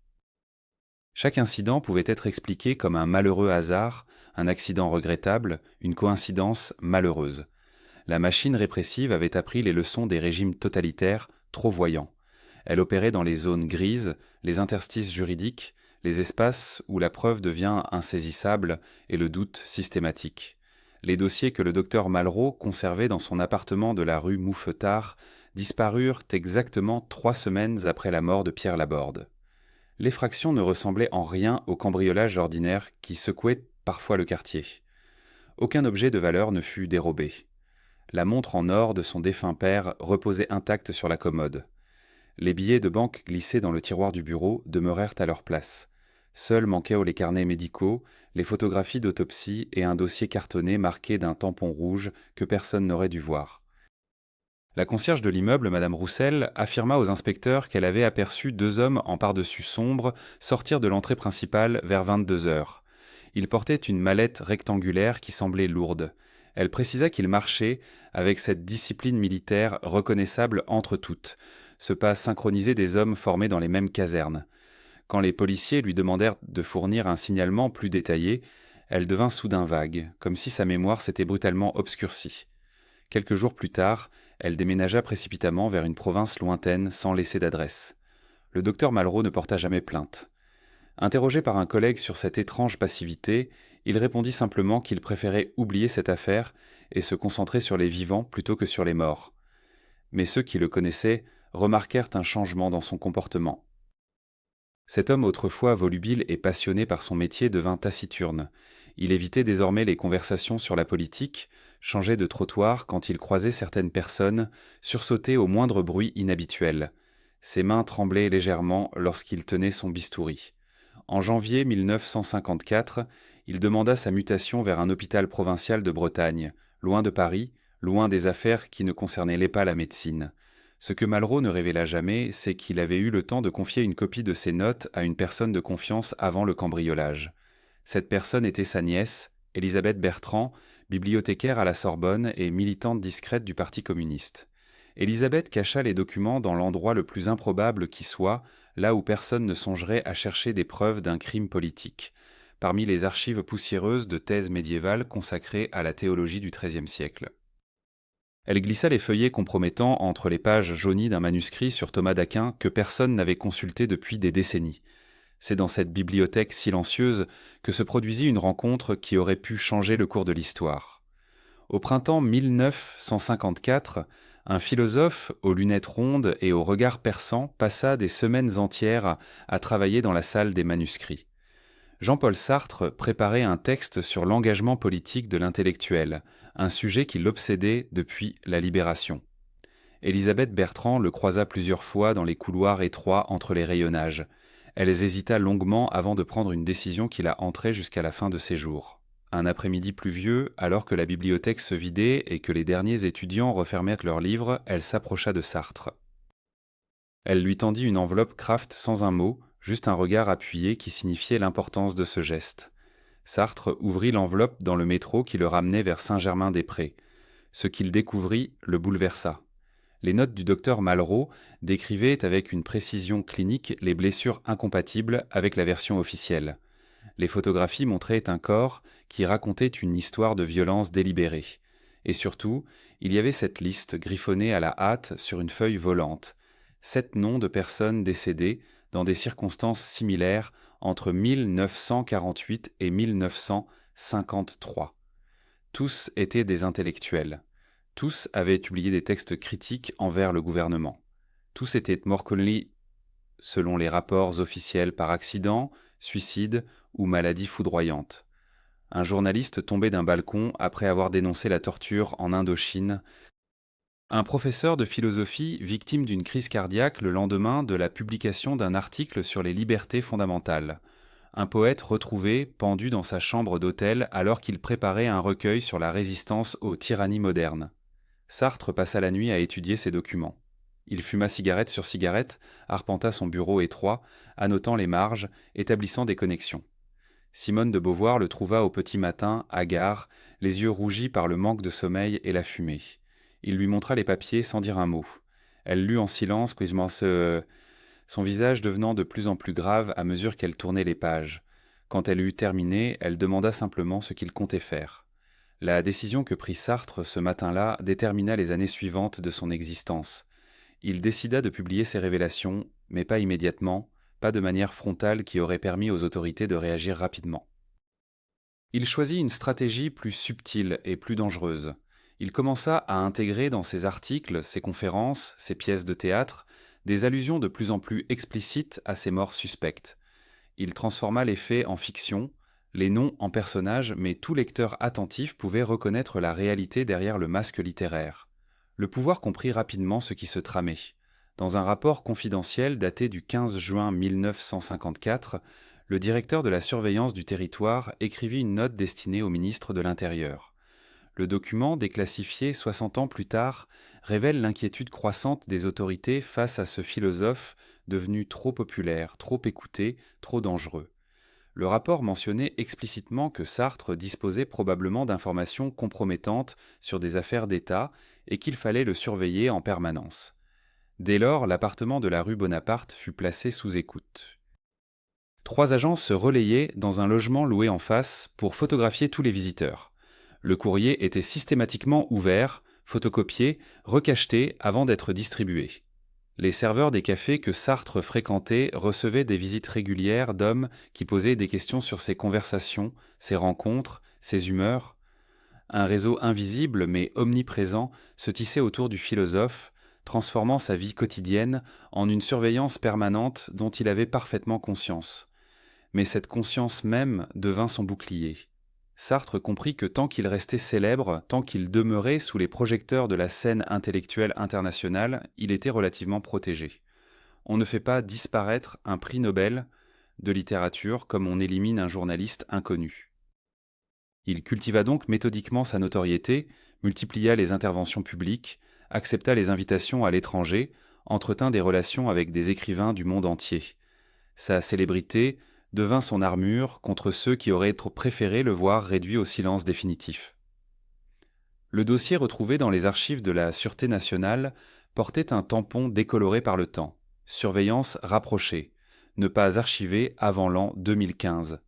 Chaque incident pouvait être expliqué comme un malheureux hasard, un accident regrettable, une coïncidence malheureuse. La machine répressive avait appris les leçons des régimes totalitaires trop voyants. Elle opérait dans les zones grises, les interstices juridiques, les espaces où la preuve devient insaisissable et le doute systématique. Les dossiers que le docteur Malraux conservait dans son appartement de la rue Mouffetard disparurent exactement 3 semaines après la mort de Pierre Laborde. L'effraction ne ressemblait en rien au cambriolage ordinaire qui secouait parfois le quartier. Aucun objet de valeur ne fut dérobé. La montre en or de son défunt père reposait intacte sur la commode. Les billets de banque glissés dans le tiroir du bureau demeurèrent à leur place. Seuls manquaient les carnets médicaux, les photographies d'autopsie et un dossier cartonné marqué d'un tampon rouge que personne n'aurait dû voir. La concierge de l'immeuble, Madame Roussel, affirma aux inspecteurs qu'elle avait aperçu 2 hommes en pardessus sombre sortir de l'entrée principale vers 22 heures. Ils portaient une mallette rectangulaire qui semblait lourde. Elle précisa qu'ils marchaient avec cette discipline militaire reconnaissable entre toutes, ce pas synchronisé des hommes formés dans les mêmes casernes. Quand les policiers lui demandèrent de fournir un signalement plus détaillé, elle devint soudain vague, comme si sa mémoire s'était brutalement obscurcie. Quelques jours plus tard, elle déménagea précipitamment vers une province lointaine sans laisser d'adresse. Le docteur Malraux ne porta jamais plainte. Interrogé par un collègue sur cette étrange passivité, il répondit simplement qu'il préférait oublier cette affaire et se concentrer sur les vivants plutôt que sur les morts. Mais ceux qui le connaissaient remarquèrent un changement dans son comportement. Cet homme autrefois volubile et passionné par son métier devint taciturne. Il évitait désormais les conversations sur la politique, changeait de trottoir quand il croisait certaines personnes, sursautait au moindre bruit inhabituel. Ses mains tremblaient légèrement lorsqu'il tenait son bistouri. En janvier 1954, il demanda sa mutation vers un hôpital provincial de Bretagne, loin de Paris, loin des affaires qui ne concernaient pas la médecine. Ce que Malraux ne révéla jamais, c'est qu'il avait eu le temps de confier une copie de ses notes à une personne de confiance avant le cambriolage. Cette personne était sa nièce, Élisabeth Bertrand, bibliothécaire à la Sorbonne et militante discrète du Parti communiste. Élisabeth cacha les documents dans l'endroit le plus improbable qui soit, là où personne ne songerait à chercher des preuves d'un crime politique, parmi les archives poussiéreuses de thèses médiévales consacrées à la théologie du XIIIe siècle. Elle glissa les feuillets compromettants entre les pages jaunies d'un manuscrit sur Thomas d'Aquin que personne n'avait consulté depuis des décennies. C'est dans cette bibliothèque silencieuse que se produisit une rencontre qui aurait pu changer le cours de l'histoire. Au printemps 1954, un philosophe aux lunettes rondes et au regard perçant passa des semaines entières à travailler dans la salle des manuscrits. Jean-Paul Sartre préparait un texte sur l'engagement politique de l'intellectuel, un sujet qui l'obsédait depuis la Libération. Élisabeth Bertrand le croisa plusieurs fois dans les couloirs étroits entre les rayonnages. Elle hésita longuement avant de prendre une décision qui la entrait jusqu'à la fin de ses jours. Un après-midi pluvieux, alors que la bibliothèque se vidait et que les derniers étudiants refermèrent leurs livres, elle s'approcha de Sartre. Elle lui tendit une enveloppe Kraft sans un mot, juste un regard appuyé qui signifiait l'importance de ce geste. Sartre ouvrit l'enveloppe dans le métro qui le ramenait vers Saint-Germain-des-Prés. Ce qu'il découvrit le bouleversa. Les notes du docteur Malraux décrivaient avec une précision clinique les blessures incompatibles avec la version officielle. Les photographies montraient un corps qui racontait une histoire de violence délibérée. Et surtout, il y avait cette liste griffonnée à la hâte sur une feuille volante. 7 noms de personnes décédées dans des circonstances similaires entre 1948 et 1953. Tous étaient des intellectuels. Tous avaient publié des textes critiques envers le gouvernement. Tous étaient morts selon les rapports officiels par accident, suicide ou maladie foudroyante. Un journaliste tombé d'un balcon après avoir dénoncé la torture en Indochine. Un professeur de philosophie victime d'une crise cardiaque le lendemain de la publication d'un article sur les libertés fondamentales. Un poète retrouvé pendu dans sa chambre d'hôtel alors qu'il préparait un recueil sur la résistance aux tyrannies modernes. Sartre passa la nuit à étudier ces documents. Il fuma cigarette sur cigarette, arpenta son bureau étroit, annotant les marges, établissant des connexions. Simone de Beauvoir le trouva au petit matin, hagard, les yeux rougis par le manque de sommeil et la fumée. Il lui montra les papiers sans dire un mot. Elle lut en silence, son visage devenant de plus en plus grave à mesure qu'elle tournait les pages. Quand elle eut terminé, elle demanda simplement ce qu'il comptait faire. La décision que prit Sartre ce matin-là détermina les années suivantes de son existence. Il décida de publier ses révélations, mais pas immédiatement, pas de manière frontale qui aurait permis aux autorités de réagir rapidement. Il choisit une stratégie plus subtile et plus dangereuse. Il commença à intégrer dans ses articles, ses conférences, ses pièces de théâtre, des allusions de plus en plus explicites à ses morts suspectes. Il transforma les faits en fiction, les noms en personnages, mais tout lecteur attentif pouvait reconnaître la réalité derrière le masque littéraire. Le pouvoir comprit rapidement ce qui se tramait. Dans un rapport confidentiel daté du 15 juin 1954, le directeur de la surveillance du territoire écrivit une note destinée au ministre de l'Intérieur. Le document, déclassifié 60 ans plus tard, révèle l'inquiétude croissante des autorités face à ce philosophe devenu trop populaire, trop écouté, trop dangereux. Le rapport mentionnait explicitement que Sartre disposait probablement d'informations compromettantes sur des affaires d'État et qu'il fallait le surveiller en permanence. Dès lors, l'appartement de la rue Bonaparte fut placé sous écoute. 3 agents se relayaient dans un logement loué en face pour photographier tous les visiteurs. Le courrier était systématiquement ouvert, photocopié, recacheté avant d'être distribué. Les serveurs des cafés que Sartre fréquentait recevaient des visites régulières d'hommes qui posaient des questions sur ses conversations, ses rencontres, ses humeurs. Un réseau invisible mais omniprésent se tissait autour du philosophe, transformant sa vie quotidienne en une surveillance permanente dont il avait parfaitement conscience. Mais cette conscience même devint son bouclier. Sartre comprit que tant qu'il restait célèbre, tant qu'il demeurait sous les projecteurs de la scène intellectuelle internationale, il était relativement protégé. On ne fait pas disparaître un prix Nobel de littérature comme on élimine un journaliste inconnu. Il cultiva donc méthodiquement sa notoriété, multiplia les interventions publiques, accepta les invitations à l'étranger, entretint des relations avec des écrivains du monde entier. Sa célébrité devint son armure contre ceux qui auraient préféré le voir réduit au silence définitif. Le dossier retrouvé dans les archives de la Sûreté nationale portait un tampon décoloré par le temps. Surveillance rapprochée. Ne pas archiver avant l'an 2015.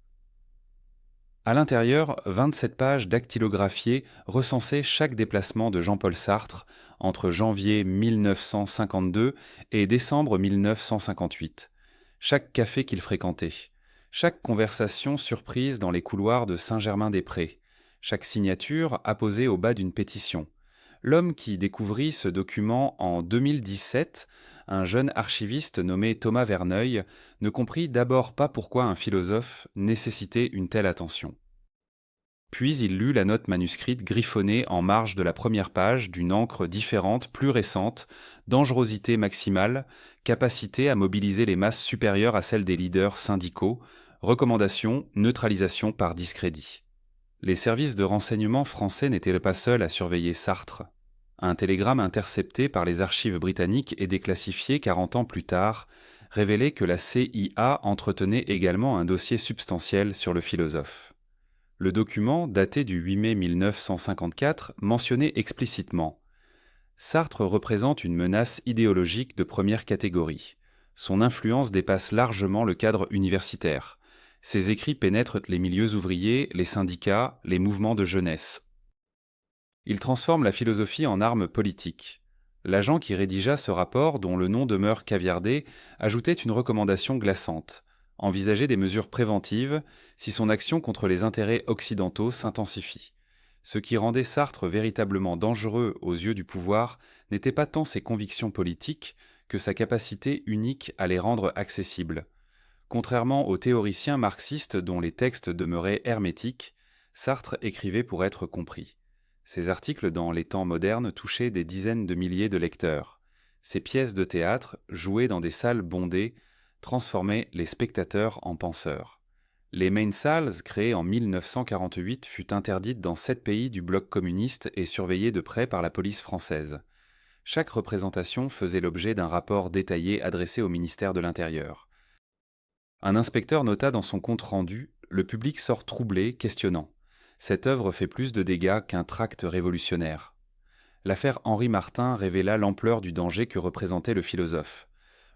À l'intérieur, 27 pages dactylographiées recensaient chaque déplacement de Jean-Paul Sartre entre janvier 1952 et décembre 1958, chaque café qu'il fréquentait, chaque conversation surprise dans les couloirs de Saint-Germain-des-Prés, chaque signature apposée au bas d'une pétition. L'homme qui découvrit ce document en 2017, un jeune archiviste nommé Thomas Verneuil, ne comprit d'abord pas pourquoi un philosophe nécessitait une telle attention. Puis il lut la note manuscrite griffonnée en marge de la première page d'une encre différente, plus récente, dangerosité maximale, capacité à mobiliser les masses supérieures à celles des leaders syndicaux, recommandation, neutralisation par discrédit. Les services de renseignement français n'étaient pas seuls à surveiller Sartre. Un télégramme intercepté par les archives britanniques et déclassifié 40 ans plus tard révélait que la CIA entretenait également un dossier substantiel sur le philosophe. Le document, daté du 8 mai 1954, mentionnait explicitement « Sartre représente une menace idéologique de première catégorie. Son influence dépasse largement le cadre universitaire. Ses écrits pénètrent les milieux ouvriers, les syndicats, les mouvements de jeunesse. Il transforme la philosophie en arme politique. » L'agent qui rédigea ce rapport, dont le nom demeure caviardé, ajoutait une recommandation glaçante. Envisager des mesures préventives si son action contre les intérêts occidentaux s'intensifie. Ce qui rendait Sartre véritablement dangereux aux yeux du pouvoir n'était pas tant ses convictions politiques que sa capacité unique à les rendre accessibles. Contrairement aux théoriciens marxistes dont les textes demeuraient hermétiques, Sartre écrivait pour être compris. Ses articles dans Les Temps modernes touchaient des dizaines de milliers de lecteurs. Ses pièces de théâtre, jouées dans des salles bondées, transformaient les spectateurs en penseurs. Les Meinsals, créées en 1948, furent interdites dans 7 pays du bloc communiste et surveillées de près par la police française. Chaque représentation faisait l'objet d'un rapport détaillé adressé au ministère de l'Intérieur. Un inspecteur nota dans son compte-rendu « Le public sort troublé, questionnant. Cette œuvre fait plus de dégâts qu'un tract révolutionnaire. » L'affaire Henri Martin révéla l'ampleur du danger que représentait le philosophe.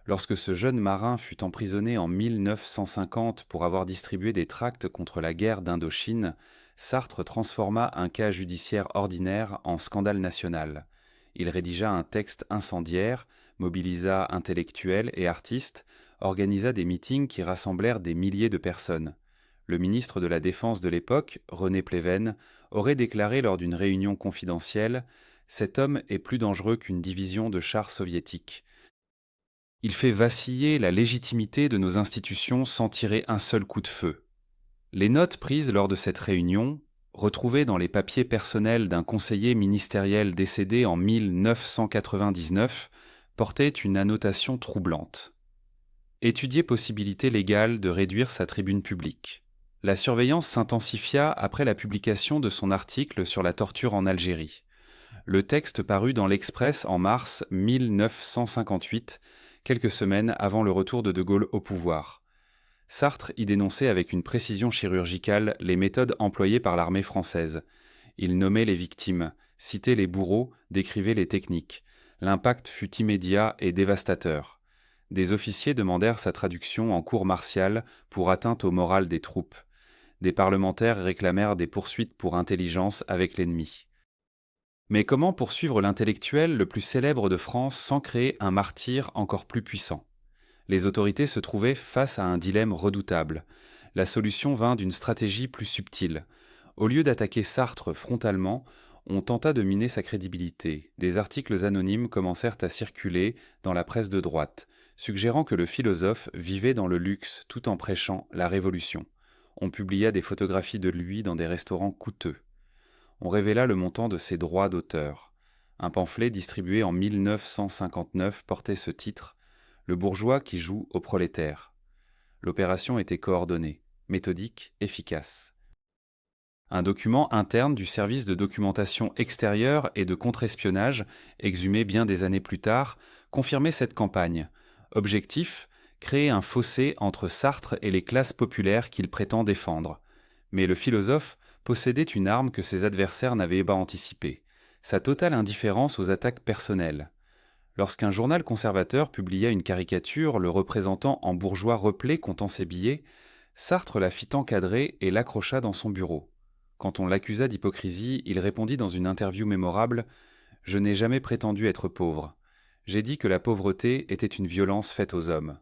Lorsque ce jeune marin fut emprisonné en 1950 pour avoir distribué des tracts contre la guerre d'Indochine, Sartre transforma un cas judiciaire ordinaire en scandale national. Il rédigea un texte incendiaire, mobilisa intellectuels et artistes, organisa des meetings qui rassemblèrent des milliers de personnes. Le ministre de la Défense de l'époque, René Pleven, aurait déclaré lors d'une réunion confidentielle « Cet homme est plus dangereux qu'une division de chars soviétiques. Il fait vaciller la légitimité de nos institutions sans tirer un seul coup de feu. » Les notes prises lors de cette réunion, retrouvées dans les papiers personnels d'un conseiller ministériel décédé en 1999, portaient une annotation troublante. Étudier possibilité légale de réduire sa tribune publique. La surveillance s'intensifia après la publication de son article sur la torture en Algérie. Le texte parut dans l'Express en mars 1958, quelques semaines avant le retour de Gaulle au pouvoir. Sartre y dénonçait avec une précision chirurgicale les méthodes employées par l'armée française. Il nommait les victimes, citait les bourreaux, décrivait les techniques. L'impact fut immédiat et dévastateur. Des officiers demandèrent sa traduction en cour martiale pour atteinte au moral des troupes. Des parlementaires réclamèrent des poursuites pour intelligence avec l'ennemi. Mais comment poursuivre l'intellectuel le plus célèbre de France sans créer un martyr encore plus puissant ? Les autorités se trouvaient face à un dilemme redoutable. La solution vint d'une stratégie plus subtile. Au lieu d'attaquer Sartre frontalement, on tenta de miner sa crédibilité. Des articles anonymes commencèrent à circuler dans la presse de droite, suggérant que le philosophe vivait dans le luxe tout en prêchant la révolution. On publia des photographies de lui dans des restaurants coûteux. On révéla le montant de ses droits d'auteur. Un pamphlet distribué en 1959 portait ce titre « Le bourgeois qui joue au prolétaire ». L'opération était coordonnée, méthodique, efficace. Un document interne du service de documentation extérieure et de contre-espionnage, exhumé bien des années plus tard, confirmait cette campagne. Objectif : créer un fossé entre Sartre et les classes populaires qu'il prétend défendre. Mais le philosophe possédait une arme que ses adversaires n'avaient pas anticipée, sa totale indifférence aux attaques personnelles. Lorsqu'un journal conservateur publia une caricature le représentant en bourgeois replé comptant ses billets, Sartre la fit encadrer et l'accrocha dans son bureau. Quand on l'accusa d'hypocrisie, il répondit dans une interview mémorable : « Je n'ai jamais prétendu être pauvre. J'ai dit que la pauvreté était une violence faite aux hommes. »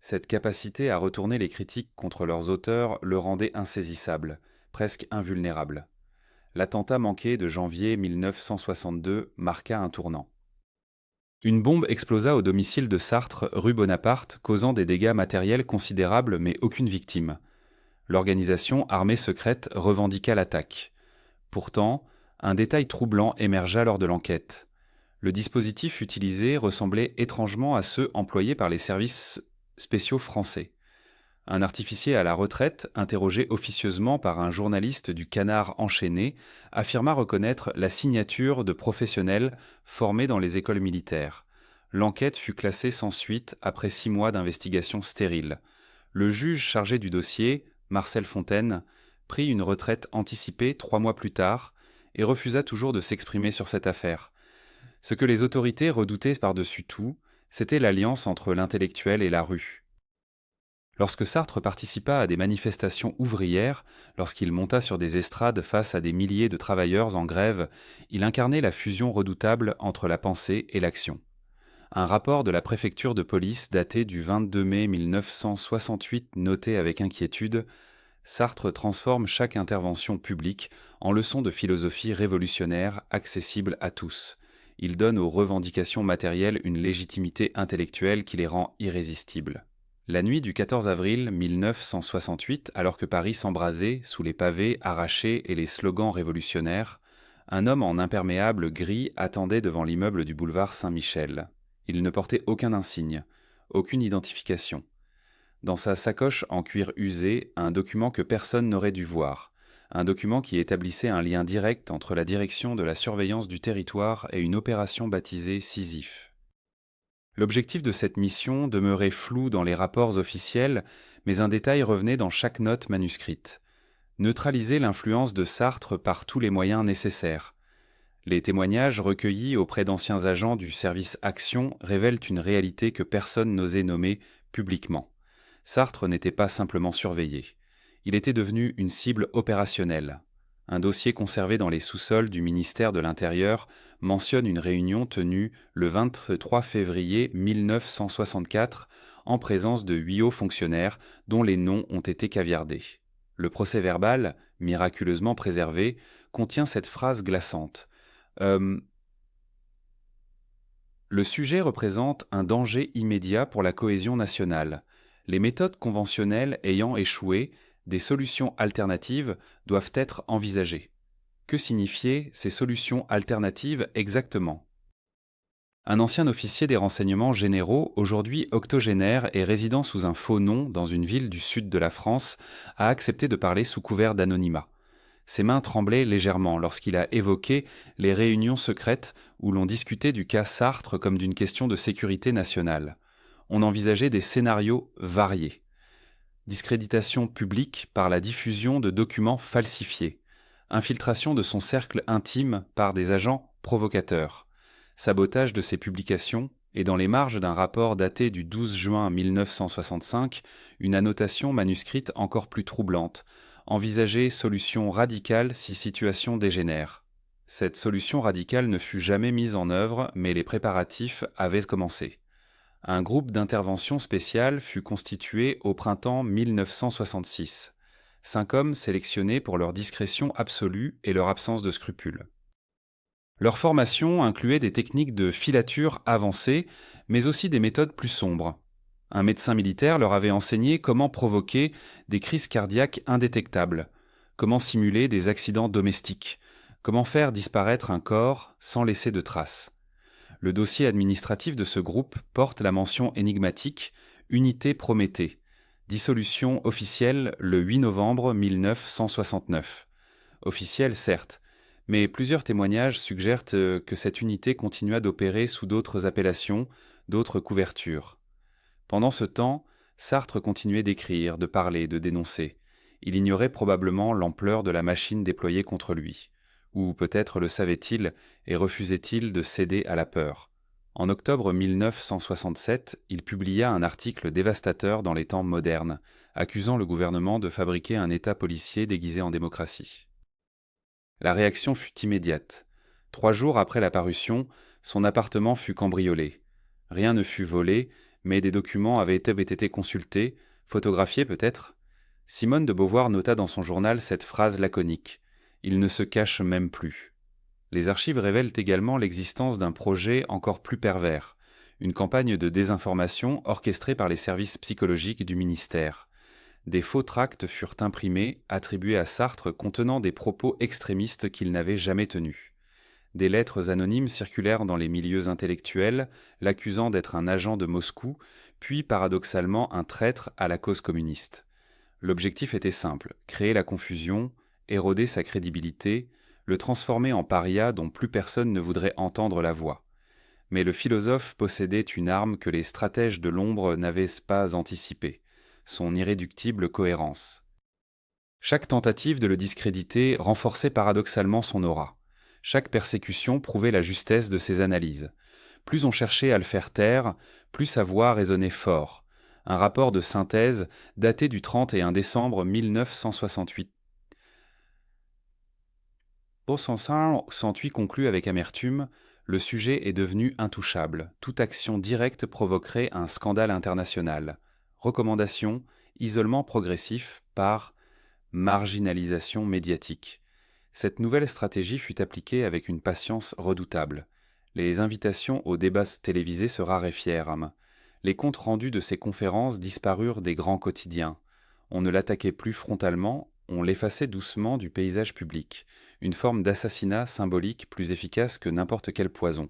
Cette capacité à retourner les critiques contre leurs auteurs le rendait insaisissable, presque invulnérable. L'attentat manqué de janvier 1962 marqua un tournant. Une bombe explosa au domicile de Sartre, rue Bonaparte, causant des dégâts matériels considérables mais aucune victime. L'organisation Armée secrète revendiqua l'attaque. Pourtant, un détail troublant émergea lors de l'enquête. Le dispositif utilisé ressemblait étrangement à ceux employés par les services spéciaux français. Un artificier à la retraite, interrogé officieusement par un journaliste du Canard enchaîné, affirma reconnaître la signature de professionnels formés dans les écoles militaires. L'enquête fut classée sans suite après 6 mois d'investigation stérile. Le juge chargé du dossier, Marcel Fontaine, prit une retraite anticipée 3 mois plus tard et refusa toujours de s'exprimer sur cette affaire. Ce que les autorités redoutaient par-dessus tout, c'était l'alliance entre l'intellectuel et la rue. Lorsque Sartre participa à des manifestations ouvrières, lorsqu'il monta sur des estrades face à des milliers de travailleurs en grève, il incarnait la fusion redoutable entre la pensée et l'action. Un rapport de la préfecture de police daté du 22 mai 1968 notait avec inquiétude : « Sartre transforme chaque intervention publique en leçon de philosophie révolutionnaire accessible à tous. Il donne aux revendications matérielles une légitimité intellectuelle qui les rend irrésistibles. » La nuit du 14 avril 1968, alors que Paris s'embrasait sous les pavés arrachés et les slogans révolutionnaires, un homme en imperméable gris attendait devant l'immeuble du boulevard Saint-Michel. Il ne portait aucun insigne, aucune identification. Dans sa sacoche en cuir usé, un document que personne n'aurait dû voir, un document qui établissait un lien direct entre la direction de la surveillance du territoire et une opération baptisée Sisyphe. L'objectif de cette mission demeurait flou dans les rapports officiels, mais un détail revenait dans chaque note manuscrite : neutraliser l'influence de Sartre par tous les moyens nécessaires. Les témoignages recueillis auprès d'anciens agents du service Action révèlent une réalité que personne n'osait nommer publiquement. Sartre n'était pas simplement surveillé. Il était devenu une cible opérationnelle. Un dossier conservé dans les sous-sols du ministère de l'Intérieur mentionne une réunion tenue le 23 février 1964 en présence de 8 hauts fonctionnaires dont les noms ont été caviardés. Le procès-verbal, miraculeusement préservé, contient cette phrase glaçante. Le sujet représente un danger immédiat pour la cohésion nationale. Les méthodes conventionnelles ayant échoué, des solutions alternatives doivent être envisagées. Que signifiaient ces solutions alternatives exactement ? Un ancien officier des renseignements généraux, aujourd'hui octogénaire et résidant sous un faux nom dans une ville du sud de la France, a accepté de parler sous couvert d'anonymat. Ses mains tremblaient légèrement lorsqu'il a évoqué les réunions secrètes où l'on discutait du cas Sartre comme d'une question de sécurité nationale. On envisageait des scénarios variés. Discréditation publique par la diffusion de documents falsifiés, infiltration de son cercle intime par des agents provocateurs, sabotage de ses publications et dans les marges d'un rapport daté du 12 juin 1965, une annotation manuscrite encore plus troublante : envisager solution radicale si situation dégénère. Cette solution radicale ne fut jamais mise en œuvre, mais les préparatifs avaient commencé. Un groupe d'intervention spéciale fut constitué au printemps 1966. 5 hommes sélectionnés pour leur discrétion absolue et leur absence de scrupules. Leur formation incluait des techniques de filature avancées, mais aussi des méthodes plus sombres. Un médecin militaire leur avait enseigné comment provoquer des crises cardiaques indétectables, comment simuler des accidents domestiques, comment faire disparaître un corps sans laisser de traces. Le dossier administratif de ce groupe porte la mention énigmatique « Unité Prométhée », dissolution officielle le 8 novembre 1969. Officielle, certes, mais plusieurs témoignages suggèrent que cette unité continua d'opérer sous d'autres appellations, d'autres couvertures. Pendant ce temps, Sartre continuait d'écrire, de parler, de dénoncer. Il ignorait probablement l'ampleur de la machine déployée contre lui. Ou peut-être le savait-il et refusait-il de céder à la peur. En octobre 1967, il publia un article dévastateur dans les temps modernes, accusant le gouvernement de fabriquer un État policier déguisé en démocratie. La réaction fut immédiate. 3 jours après la parution, son appartement fut cambriolé. Rien ne fut volé, mais des documents avaient été consultés, photographiés peut-être. Simone de Beauvoir nota dans son journal cette phrase laconique : « Il ne se cache même plus ». Les archives révèlent également l'existence d'un projet encore plus pervers, une campagne de désinformation orchestrée par les services psychologiques du ministère. Des faux tracts furent imprimés, attribués à Sartre, contenant des propos extrémistes qu'il n'avait jamais tenus. Des lettres anonymes circulèrent dans les milieux intellectuels, l'accusant d'être un agent de Moscou, puis paradoxalement un traître à la cause communiste. L'objectif était simple : créer la confusion, éroder sa crédibilité, le transformer en paria dont plus personne ne voudrait entendre la voix. Mais le philosophe possédait une arme que les stratèges de l'ombre n'avaient pas anticipée, son irréductible cohérence. Chaque tentative de le discréditer renforçait paradoxalement son aura. Chaque persécution prouvait la justesse de ses analyses. Plus on cherchait à le faire taire, plus sa voix résonnait fort. Un rapport de synthèse daté du 31 décembre 1968 s'ensuit conclut avec amertume : le sujet est devenu intouchable. Toute action directe provoquerait un scandale international. Recommandation : isolement progressif par marginalisation médiatique. Cette nouvelle stratégie fut appliquée avec une patience redoutable. Les invitations aux débats télévisés se raréfièrent. Les comptes rendus de ces conférences disparurent des grands quotidiens. On ne l'attaquait plus frontalement, on l'effaçait doucement du paysage public, une forme d'assassinat symbolique plus efficace que n'importe quel poison.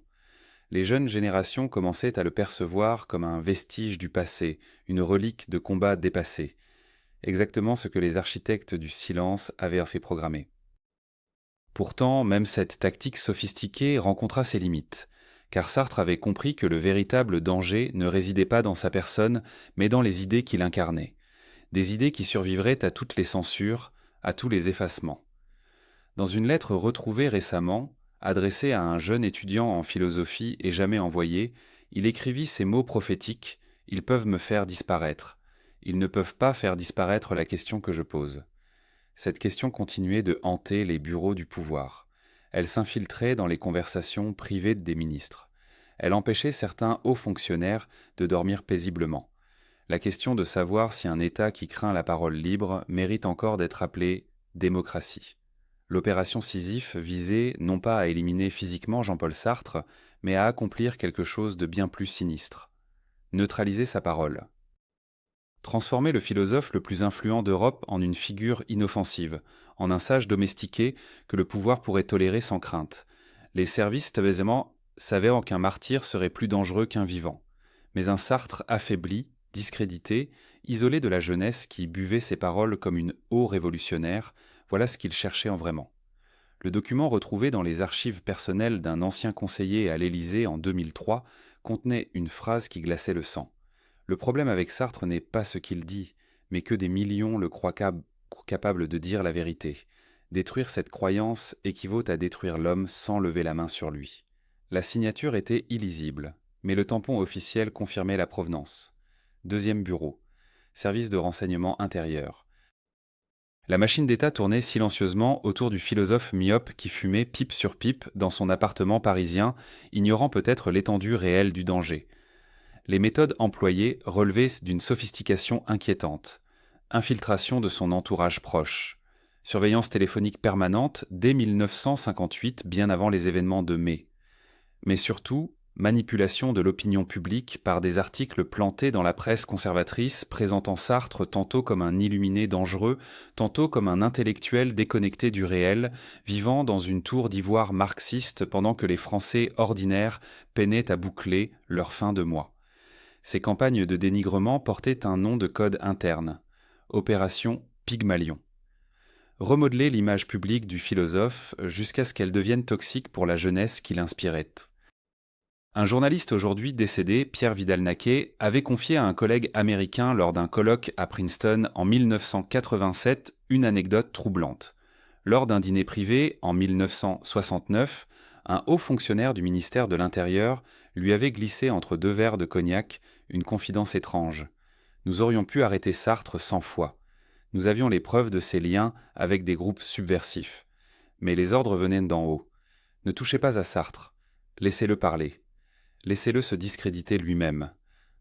Les jeunes générations commençaient à le percevoir comme un vestige du passé, une relique de combats dépassés. Exactement ce que les architectes du silence avaient fait programmer. Pourtant, même cette tactique sophistiquée rencontra ses limites, car Sartre avait compris que le véritable danger ne résidait pas dans sa personne, mais dans les idées qu'il incarnait. Des idées qui survivraient à toutes les censures, à tous les effacements. Dans une lettre retrouvée récemment, adressée à un jeune étudiant en philosophie et jamais envoyée, il écrivit ces mots prophétiques : « Ils peuvent me faire disparaître. Ils ne peuvent pas faire disparaître la question que je pose. » Cette question continuait de hanter les bureaux du pouvoir. Elle s'infiltrait dans les conversations privées des ministres. Elle empêchait certains hauts fonctionnaires de dormir paisiblement. La question de savoir si un État qui craint la parole libre mérite encore d'être appelé démocratie. L'opération Sisyphe visait non pas à éliminer physiquement Jean-Paul Sartre, mais à accomplir quelque chose de bien plus sinistre. Neutraliser sa parole. Transformer le philosophe le plus influent d'Europe en une figure inoffensive, en un sage domestiqué que le pouvoir pourrait tolérer sans crainte. Les services savaient qu'un martyr serait plus dangereux qu'un vivant. Mais un Sartre affaibli, discrédité, isolé de la jeunesse qui buvait ses paroles comme une eau révolutionnaire, voilà ce qu'il cherchait en vraiment. Le document retrouvé dans les archives personnelles d'un ancien conseiller à l'Élysée en 2003 contenait une phrase qui glaçait le sang. Le problème avec Sartre n'est pas ce qu'il dit, mais que des millions le croient capable de dire la vérité. Détruire cette croyance équivaut à détruire l'homme sans lever la main sur lui. La signature était illisible, mais le tampon officiel confirmait la provenance. Deuxième bureau. Service de renseignement intérieur. La machine d'État tournait silencieusement autour du philosophe myope qui fumait pipe sur pipe dans son appartement parisien, ignorant peut-être l'étendue réelle du danger. Les méthodes employées relevaient d'une sophistication inquiétante. Infiltration de son entourage proche. Surveillance téléphonique permanente dès 1958, bien avant les événements de mai. Mais surtout, manipulation de l'opinion publique par des articles plantés dans la presse conservatrice présentant Sartre tantôt comme un illuminé dangereux, tantôt comme un intellectuel déconnecté du réel, vivant dans une tour d'ivoire marxiste pendant que les Français ordinaires peinaient à boucler leur fin de mois. Ces campagnes de dénigrement portaient un nom de code interne : Opération Pygmalion. Remodeler l'image publique du philosophe jusqu'à ce qu'elle devienne toxique pour la jeunesse qui l'inspirait. Un journaliste aujourd'hui décédé, Pierre Vidal-Naquet, avait confié à un collègue américain lors d'un colloque à Princeton en 1987 une anecdote troublante. Lors d'un dîner privé, en 1969, Un haut fonctionnaire du ministère de l'Intérieur lui avait glissé entre 2 verres de cognac une confidence étrange. Nous aurions pu arrêter Sartre 100 fois. Nous avions les preuves de ses liens avec des groupes subversifs. Mais les ordres venaient d'en haut. Ne touchez pas à Sartre. Laissez-le parler. Laissez-le se discréditer lui-même.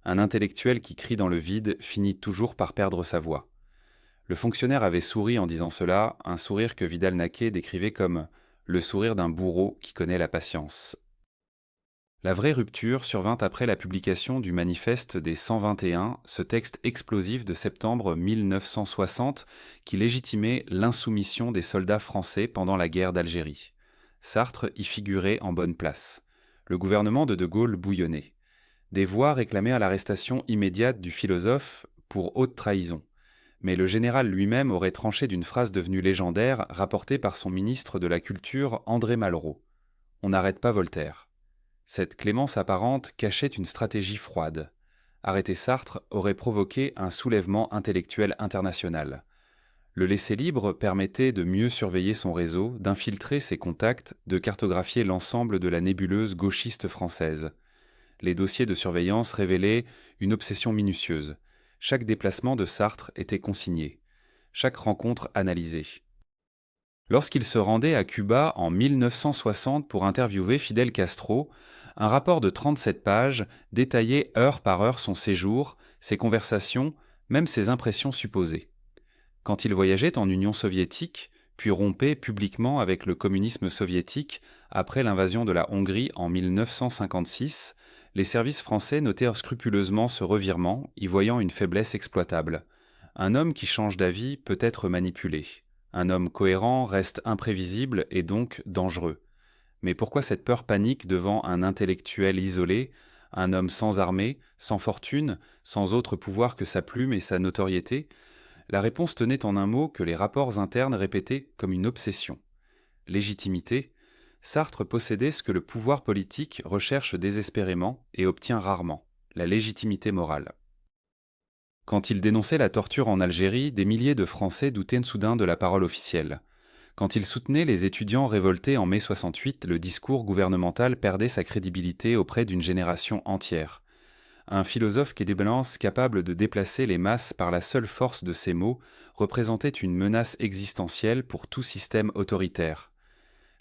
Un intellectuel qui crie dans le vide finit toujours par perdre sa voix. Le fonctionnaire avait souri en disant cela, un sourire que Vidal-Naquet décrivait comme le sourire d'un bourreau qui connaît la patience. La vraie rupture survint après la publication du Manifeste des 121, ce texte explosif de septembre 1960 qui légitimait l'insoumission des soldats français pendant la guerre d'Algérie. Sartre y figurait en bonne place. Le gouvernement de Gaulle bouillonnait. Des voix réclamaient l'arrestation immédiate du philosophe pour haute trahison. Mais le général lui-même aurait tranché d'une phrase devenue légendaire rapportée par son ministre de la Culture André Malraux. « On n'arrête pas Voltaire ». Cette clémence apparente cachait une stratégie froide. Arrêter Sartre aurait provoqué un soulèvement intellectuel international. Le laisser libre permettait de mieux surveiller son réseau, d'infiltrer ses contacts, de cartographier l'ensemble de la nébuleuse gauchiste française. Les dossiers de surveillance révélaient une obsession minutieuse. Chaque déplacement de Sartre était consigné, chaque rencontre analysée. Lorsqu'il se rendait à Cuba en 1960 pour interviewer Fidel Castro, un rapport de 37 pages détaillait heure par heure son séjour, ses conversations, même ses impressions supposées. Quand il voyageait en Union soviétique, puis rompait publiquement avec le communisme soviétique après l'invasion de la Hongrie en 1956, les services français notèrent scrupuleusement ce revirement, y voyant une faiblesse exploitable. Un homme qui change d'avis peut être manipulé. Un homme cohérent reste imprévisible et donc dangereux. Mais pourquoi cette peur panique devant un intellectuel isolé, un homme sans armée, sans fortune, sans autre pouvoir que sa plume et sa notoriété? La réponse tenait en un mot que les rapports internes répétaient comme une obsession. Légitimité. Sartre possédait ce que le pouvoir politique recherche désespérément et obtient rarement, la légitimité morale. Quand il dénonçait la torture en Algérie, des milliers de Français doutaient soudain de la parole officielle. Quand il soutenait les étudiants révoltés en mai 68, le discours gouvernemental perdait sa crédibilité auprès d'une génération entière. Un philosophe québécois capable de déplacer les masses par la seule force de ses mots représentait une menace existentielle pour tout système autoritaire.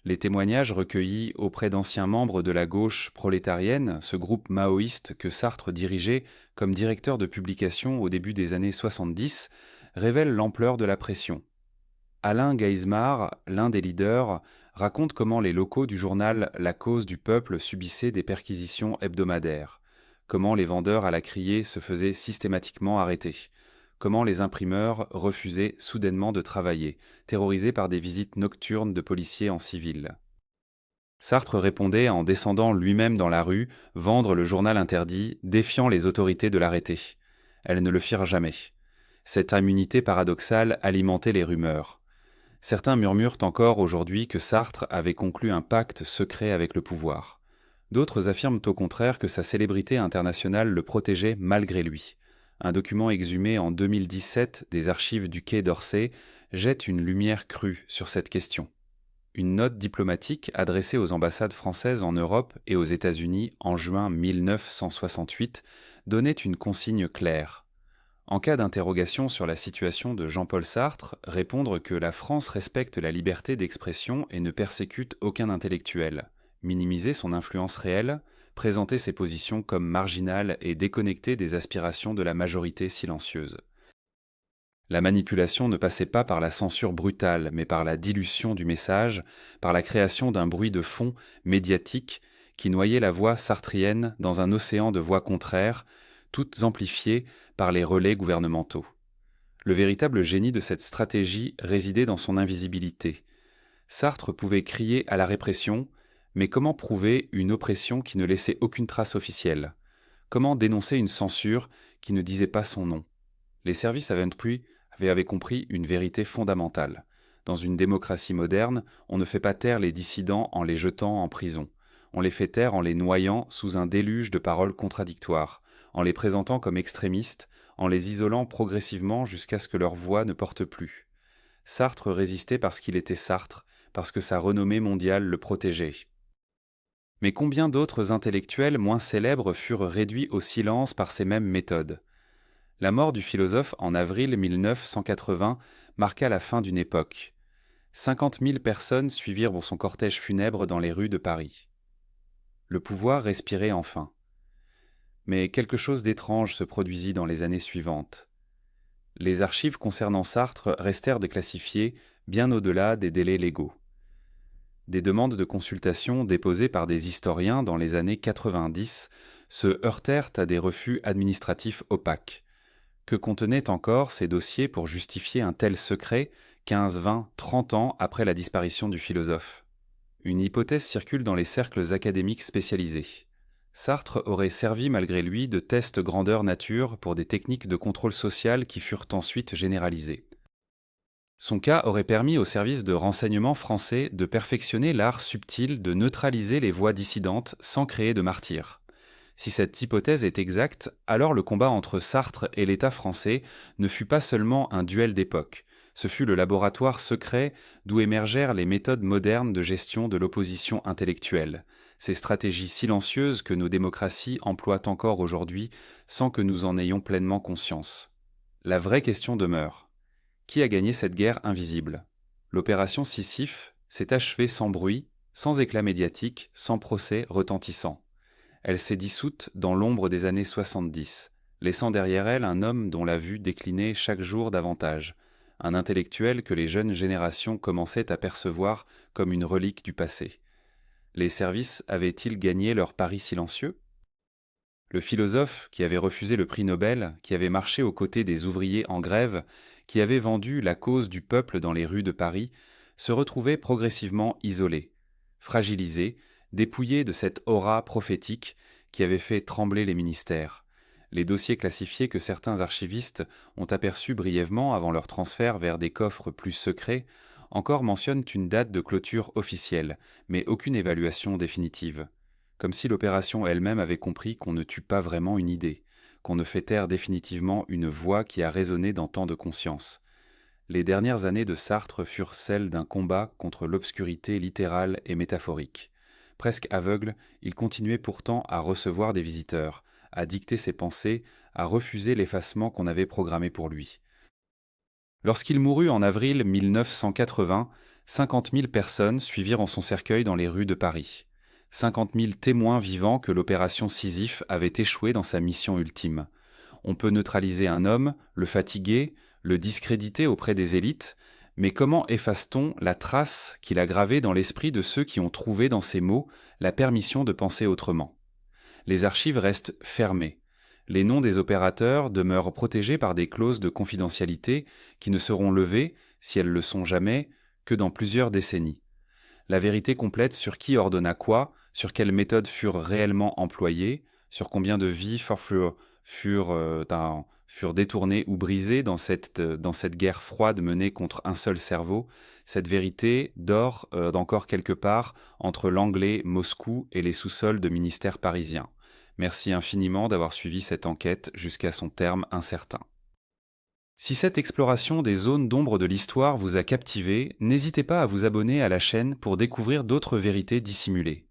Les témoignages recueillis auprès d'anciens membres de la gauche prolétarienne, ce groupe maoïste que Sartre dirigeait comme directeur de publication au début des années 70, révèlent l'ampleur de la pression. Alain Geismar, l'un des leaders, raconte comment les locaux du journal La Cause du Peuple subissaient des perquisitions hebdomadaires, comment les vendeurs à la criée se faisaient systématiquement arrêter, comment les imprimeurs refusaient soudainement de travailler, terrorisés par des visites nocturnes de policiers en civil. Sartre répondait en descendant lui-même dans la rue, vendre le journal interdit, défiant les autorités de l'arrêter. Elles ne le firent jamais. Cette immunité paradoxale alimentait les rumeurs. Certains murmurent encore aujourd'hui que Sartre avait conclu un pacte secret avec le pouvoir. D'autres affirment au contraire que sa célébrité internationale le protégeait malgré lui. Un document exhumé en 2017 des archives du Quai d'Orsay jette une lumière crue sur cette question. Une note diplomatique adressée aux ambassades françaises en Europe et aux États-Unis en juin 1968 donnait une consigne claire. En cas d'interrogation sur la situation de Jean-Paul Sartre, répondre que la France respecte la liberté d'expression et ne persécute aucun intellectuel, minimiser son influence réelle, présenter ses positions comme marginales et déconnectées des aspirations de la majorité silencieuse. La manipulation ne passait pas par la censure brutale, mais par la dilution du message, par la création d'un bruit de fond médiatique qui noyait la voix sartrienne dans un océan de voix contraires, toutes amplifiées par les relais gouvernementaux. Le véritable génie de cette stratégie résidait dans son invisibilité. Sartre pouvait crier à la répression, mais comment prouver une oppression qui ne laissait aucune trace officielle? Comment dénoncer une censure qui ne disait pas son nom? Les services avaient compris une vérité fondamentale. Dans une démocratie moderne, on ne fait pas taire les dissidents en les jetant en prison. On les fait taire en les noyant sous un déluge de paroles contradictoires, en les présentant comme extrémistes, en les isolant progressivement jusqu'à ce que leur voix ne porte plus. Sartre résistait parce qu'il était Sartre, parce que sa renommée mondiale le protégeait. Mais combien d'autres intellectuels moins célèbres furent réduits au silence par ces mêmes méthodes? La mort du philosophe en avril 1980 marqua la fin d'une époque. 50 000 personnes suivirent son cortège funèbre dans les rues de Paris. Le pouvoir respirait enfin. Mais quelque chose d'étrange se produisit dans les années suivantes. Les archives concernant Sartre restèrent déclassifiées bien au-delà des délais légaux. Des demandes de consultation déposées par des historiens dans les années 90 se heurtèrent à des refus administratifs opaques. Que contenaient encore ces dossiers pour justifier un tel secret 15, 20, 30 ans après la disparition du philosophe? Une hypothèse circule dans les cercles académiques spécialisés. Sartre aurait servi malgré lui de test grandeur nature pour des techniques de contrôle social qui furent ensuite généralisées. Son cas aurait permis aux services de renseignement français de perfectionner l'art subtil de neutraliser les voix dissidentes sans créer de martyrs. Si cette hypothèse est exacte, alors le combat entre Sartre et l'État français ne fut pas seulement un duel d'époque, ce fut le laboratoire secret d'où émergèrent les méthodes modernes de gestion de l'opposition intellectuelle, ces stratégies silencieuses que nos démocraties emploient encore aujourd'hui sans que nous en ayons pleinement conscience. La vraie question demeure. Qui a gagné cette guerre invisible? L'opération Sisyphe s'est achevée sans bruit, sans éclat médiatique, sans procès retentissant. Elle s'est dissoute dans l'ombre des années 70, laissant derrière elle un homme dont la vue déclinait chaque jour davantage, un intellectuel que les jeunes générations commençaient à percevoir comme une relique du passé. Les services avaient-ils gagné leur pari silencieux? Le philosophe qui avait refusé le prix Nobel, qui avait marché aux côtés des ouvriers en grève, qui avait vendu la cause du peuple dans les rues de Paris, se retrouvait progressivement isolé, fragilisé, dépouillé de cette aura prophétique qui avait fait trembler les ministères. Les dossiers classifiés que certains archivistes ont aperçus brièvement avant leur transfert vers des coffres plus secrets encore mentionnent une date de clôture officielle, mais aucune évaluation définitive. Comme si l'opération elle-même avait compris qu'on ne tue pas vraiment une idée, qu'on ne fait taire définitivement une voix qui a résonné dans tant de conscience. Les dernières années de Sartre furent celles d'un combat contre l'obscurité littérale et métaphorique. Presque aveugle, il continuait pourtant à recevoir des visiteurs, à dicter ses pensées, à refuser l'effacement qu'on avait programmé pour lui. Lorsqu'il mourut en avril 1980, 50 000 personnes suivirent en son cercueil dans les rues de Paris. 50 000 témoins vivants que l'opération Sisyphe avait échoué dans sa mission ultime. On peut neutraliser un homme, le fatiguer, le discréditer auprès des élites, mais comment efface-t-on la trace qu'il a gravée dans l'esprit de ceux qui ont trouvé dans ces mots la permission de penser autrement? Les archives restent fermées. Les noms des opérateurs demeurent protégés par des clauses de confidentialité qui ne seront levées, si elles le sont jamais, que dans plusieurs décennies. La vérité complète sur qui ordonna quoi, sur quelles méthodes furent réellement employées, sur combien de vies furent détournées ou brisées dans cette guerre froide menée contre un seul cerveau, cette vérité dort d'encore quelque part entre l'anglais Moscou et les sous-sols de ministères parisiens. Merci infiniment d'avoir suivi cette enquête jusqu'à son terme incertain. Si cette exploration des zones d'ombre de l'histoire vous a captivé, n'hésitez pas à vous abonner à la chaîne pour découvrir d'autres vérités dissimulées.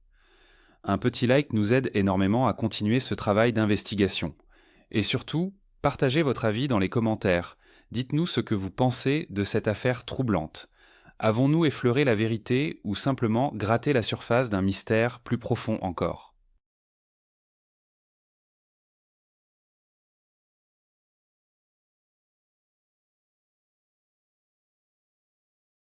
Un petit like nous aide énormément à continuer ce travail d'investigation. Et surtout, partagez votre avis dans les commentaires. Dites-nous ce que vous pensez de cette affaire troublante. Avons-nous effleuré la vérité ou simplement gratté la surface d'un mystère plus profond encore ?